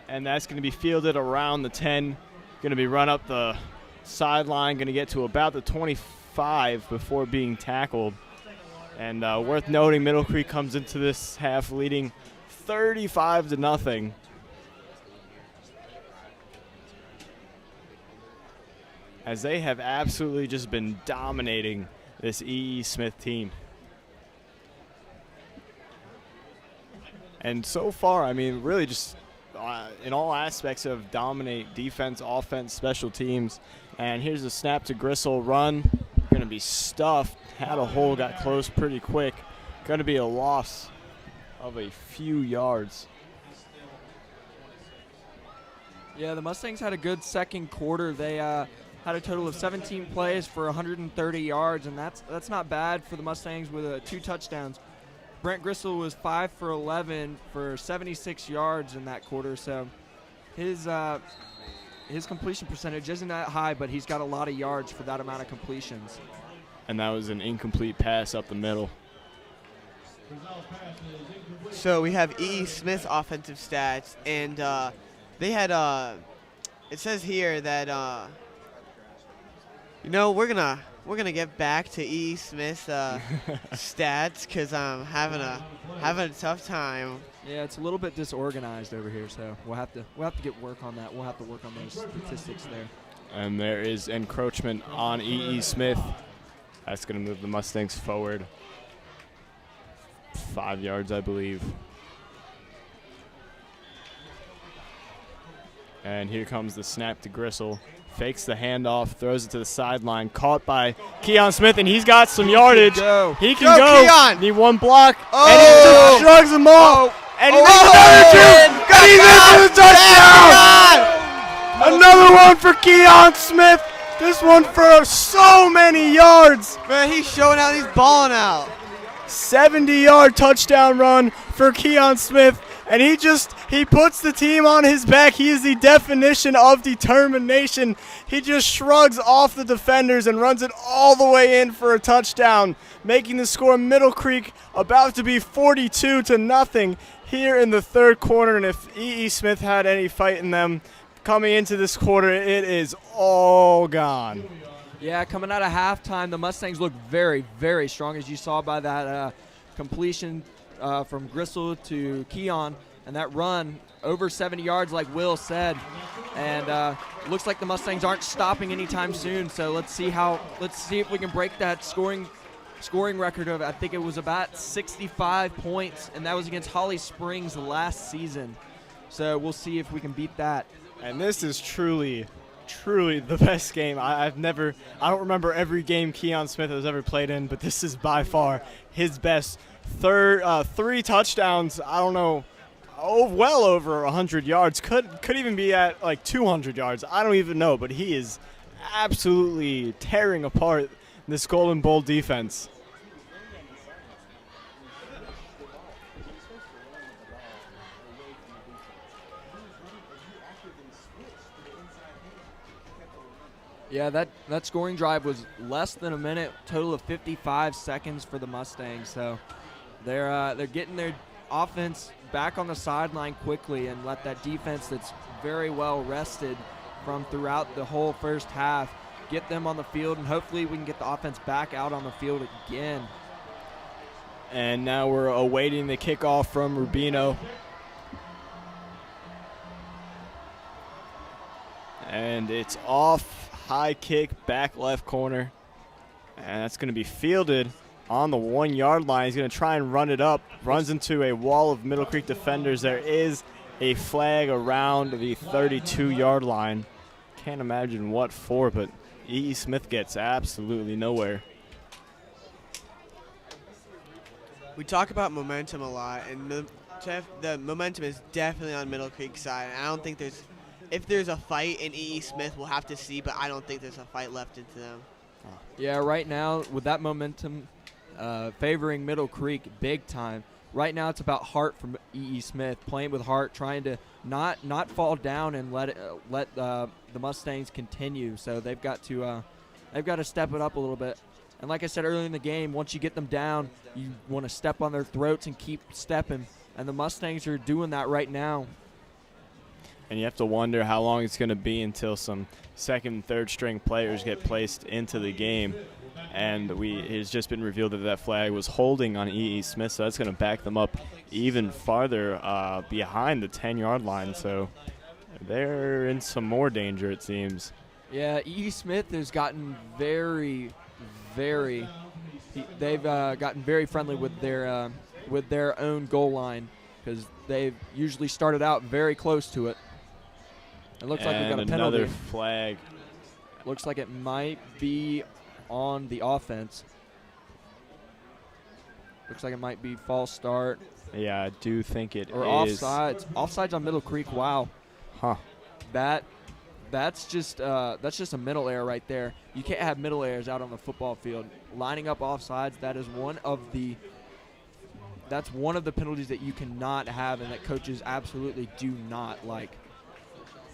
and that's going to be fielded around the 10. Going to be run up the sideline, going to get to about the 25 before being tackled. And worth noting, Middle Creek comes into this half leading 35-0. As they have absolutely just been dominating this E.E. Smith team. And so far, I mean, really just in all aspects of dominate defense, offense, special teams. And here's a snap to Gristle, run. Going to be stuffed. Had a hole, got close pretty quick. Going to be a loss of a few yards. Yeah, the Mustangs had a good second quarter. They had a total of 17 plays for 130 yards, and that's not bad for the Mustangs with 2 touchdowns. Brent Gristle was 5 for 11 for 76 yards in that quarter, so his completion percentage isn't that high, but he's got a lot of yards for that amount of completions. And that was an incomplete pass up the middle. So we have E.E. Smith's offensive stats, and they had it says here that we're gonna get back to E.E. Smith's stats because I'm having a tough time. Yeah, it's a little bit disorganized over here, so we'll have to get work on that. We'll have to work on those statistics there. And there is encroachment on E.E. Smith. That's going to move the Mustangs forward 5 yards, I believe. And here comes the snap to Gristle. Fakes the handoff, throws it to the sideline. Caught by Keon Smith, and he's got some yardage. He can go. Keon. Need one block. Oh. And he just shrugs them off. And he makes another 2. And he misses the touchdown. Another one for Keon Smith. This one for so many yards. Man, he's showing out. He's balling out. 70-yard touchdown run for Keon Smith. And he puts the team on his back. He is the definition of determination. He just shrugs off the defenders and runs it all the way in for a touchdown, making the score Middle Creek about to be 42-0 here in the third quarter. And if E.E. Smith had any fight in them coming into this quarter, it is all gone. Yeah, coming out of halftime, the Mustangs look very, very strong, as you saw by that completion from Gristle to Keon, and that run over 70 yards like Will said. And looks like the Mustangs aren't stopping anytime soon, so let's see if we can break that scoring record of, I think it was about 65 points, and that was against Holly Springs last season. So we'll see if we can beat that. And this is truly the best game. I don't remember every game Keon Smith has ever played in, but this is by far his best. 3 touchdowns, I don't know, well over 100 yards. Could even be at like 200 yards. I don't even know, but he is absolutely tearing apart this Golden Bowl defense. Yeah, that scoring drive was less than a minute, total of 55 seconds for the Mustangs. So they're getting their offense back on the sideline quickly and let that defense that's very well rested from throughout the whole first half get them on the field, and hopefully we can get the offense back out on the field again. And now we're awaiting the kickoff from Rubino. And it's off. High kick, back left corner. And that's going to be fielded on the 1 yard line. He's going to try and run it up. Runs into a wall of Middle Creek defenders. There is a flag around the 32-yard line. Can't imagine what for, but E.E. Smith gets absolutely nowhere. We talk about momentum a lot, and the momentum is definitely on Middle Creek's side. I don't think if there's a fight in E.E. Smith, we'll have to see, but I don't think there's a fight left into them. Yeah, right now, with that momentum favoring Middle Creek big time, right now it's about heart from E.E. Smith, playing with heart, trying to not fall down and let the Mustangs continue. So they've got to step it up a little bit. And like I said earlier in the game, once you get them down, you want to step on their throats and keep stepping. And the Mustangs are doing that right now. And you have to wonder how long it's going to be until some second and third string players get placed into the game. And it's just been revealed that flag was holding on E.E. Smith, so that's going to back them up even farther behind the 10-yard line. So they're in some more danger, it seems. Yeah, E.E. Smith has gotten they've gotten very friendly with their own goal line, because they've usually started out very close to it. It looks like we've got a penalty. Another flag. Looks like it might be on the offense. Looks like it might be false start. Yeah, I do think it or is. Offsides. Offsides on Middle Creek. Wow. Huh. That's just a mental error right there. You can't have middle errors out on the football field. Lining up offsides, that's one of the penalties that you cannot have and that coaches absolutely do not like,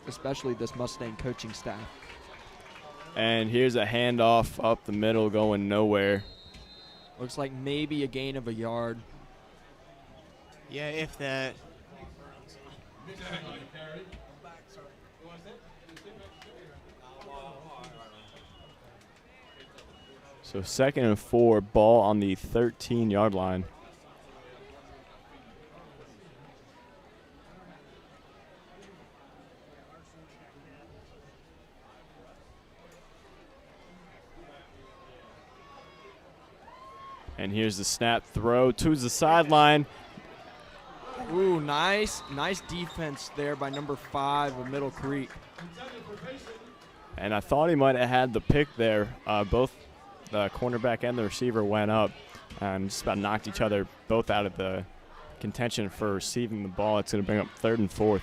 especially this Mustang coaching staff. And here's a handoff up the middle going nowhere. Looks like maybe a gain of a yard. Yeah, if that. So 2nd and 4, ball on the 13-yard line. And here's the snap, throw to the sideline. Ooh, nice defense there by number 5 of Middle Creek. And I thought he might have had the pick there. Both the cornerback and the receiver went up and just about knocked each other both out of the contention for receiving the ball. It's going to bring up 3rd and 4.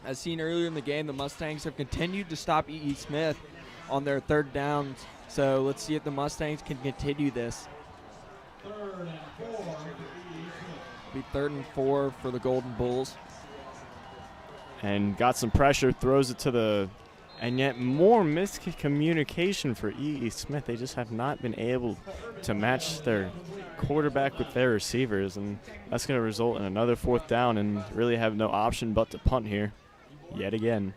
As seen earlier in the game, the Mustangs have continued to stop E.E. Smith on their 3rd downs. So let's see if the Mustangs can continue this. 3rd and 4. Be 3rd and 4 for the Golden Bulls. And got some pressure, throws it to the, and yet more miscommunication for E.E. Smith. They just have not been able to match their quarterback with their receivers, and that's going to result in another 4th down and really have no option but to punt here yet again.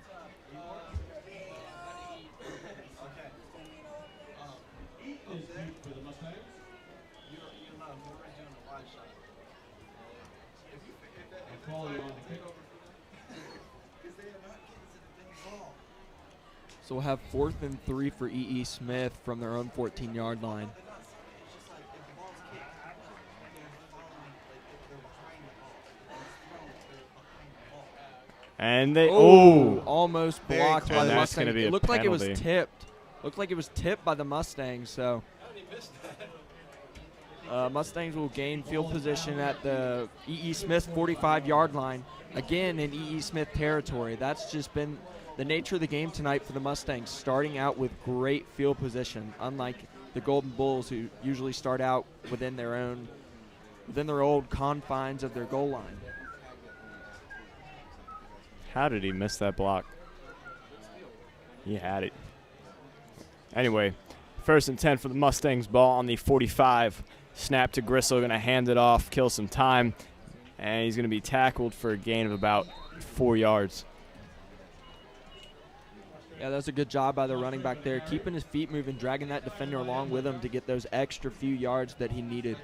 So we'll have 4th and 3 for E.E. Smith from their own 14-yard line. And they almost blocked by and the that's Mustangs. gonna be It a looked like it was penalty. tipped. Looked like it was tipped by the Mustangs. So Mustangs will gain field position at the E.E. Smith 45-yard line, again in E.E. Smith territory. That's just been the nature of the game tonight for the Mustangs, starting out with great field position, unlike the Golden Bulls, who usually start out within their old confines of their goal line. How did he miss that block? He had it. Anyway, 1st and 10 for the Mustangs, ball on the 45. Snap to Gristle, going to hand it off, kill some time, and he's going to be tackled for a gain of about 4 yards. Yeah, that's a good job by the running back there, keeping his feet moving, dragging that defender along with him to get those extra few yards that he needed.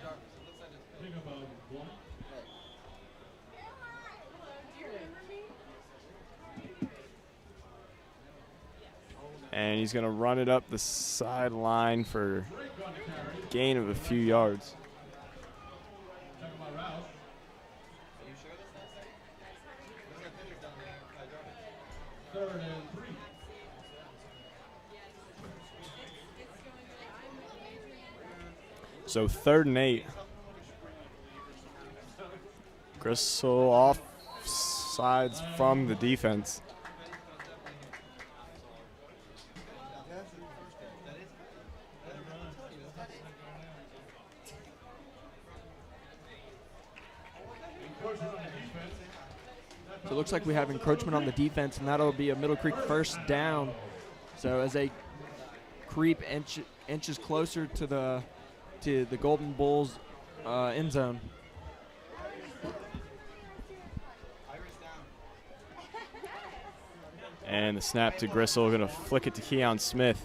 And he's going to run it up the sideline for gain of a few yards. So 3rd and 8. Gristle off sides from the defense. looks like we have encroachment on the defense, and that'll be a Middle Creek first down. So as they creep inches closer to the Golden Bulls end zone. And the snap to Gristle, going to flick it to Keon Smith.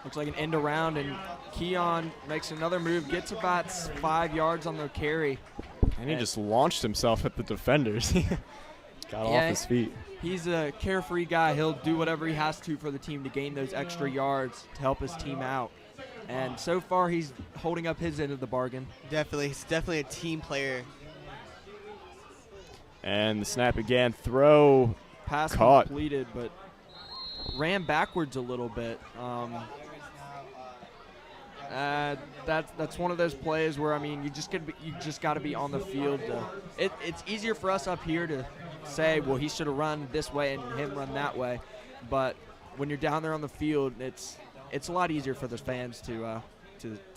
Looks like an end around, and Keon makes another move, gets about 5 yards on the carry. And he just launched himself at the defenders. Got off his feet. He's a carefree guy. He'll do whatever he has to for the team to gain those extra yards to help his team out. And so far, he's holding up his end of the bargain. Definitely. He's definitely a team player. And the snap again. Throw. Pass caught. completed, but ran backwards a little bit. That's one of those plays where, I mean, you just got to be on the field. It's easier for us up here to say, well, he should have run this way and him run that way. But when you're down there on the field, it's a lot easier for the fans to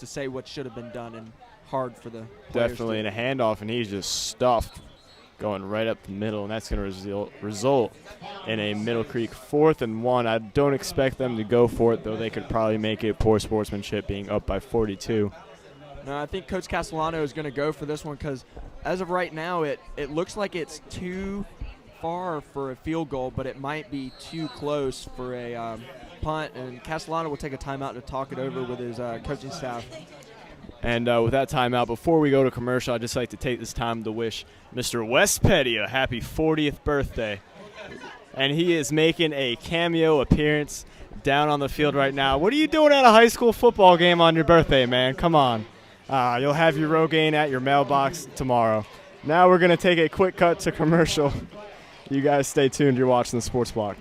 say what should have been done, and hard for the players. Definitely in a handoff, and he's just stuffed going right up the middle, and that's going to result in a Middle Creek 4th and 1. I don't expect them to go for it, though they could probably make it. Poor sportsmanship, being up by 42. No, I think Coach Castellano is going to go for this one because as of right now, it looks like it's too far for a field goal, but it might be too close for a punt, and Castellano will take a timeout to talk it over with his coaching staff. And with that timeout, before we go to commercial, I'd just like to take this time to wish Mr. Wes Petty a happy 40th birthday. And he is making a cameo appearance down on the field right now. What are you doing at a high school football game on your birthday, man? Come on. You'll have your Rogaine at your mailbox tomorrow. Now we're going to take a quick cut to commercial. You guys stay tuned. You're watching the Sports Block.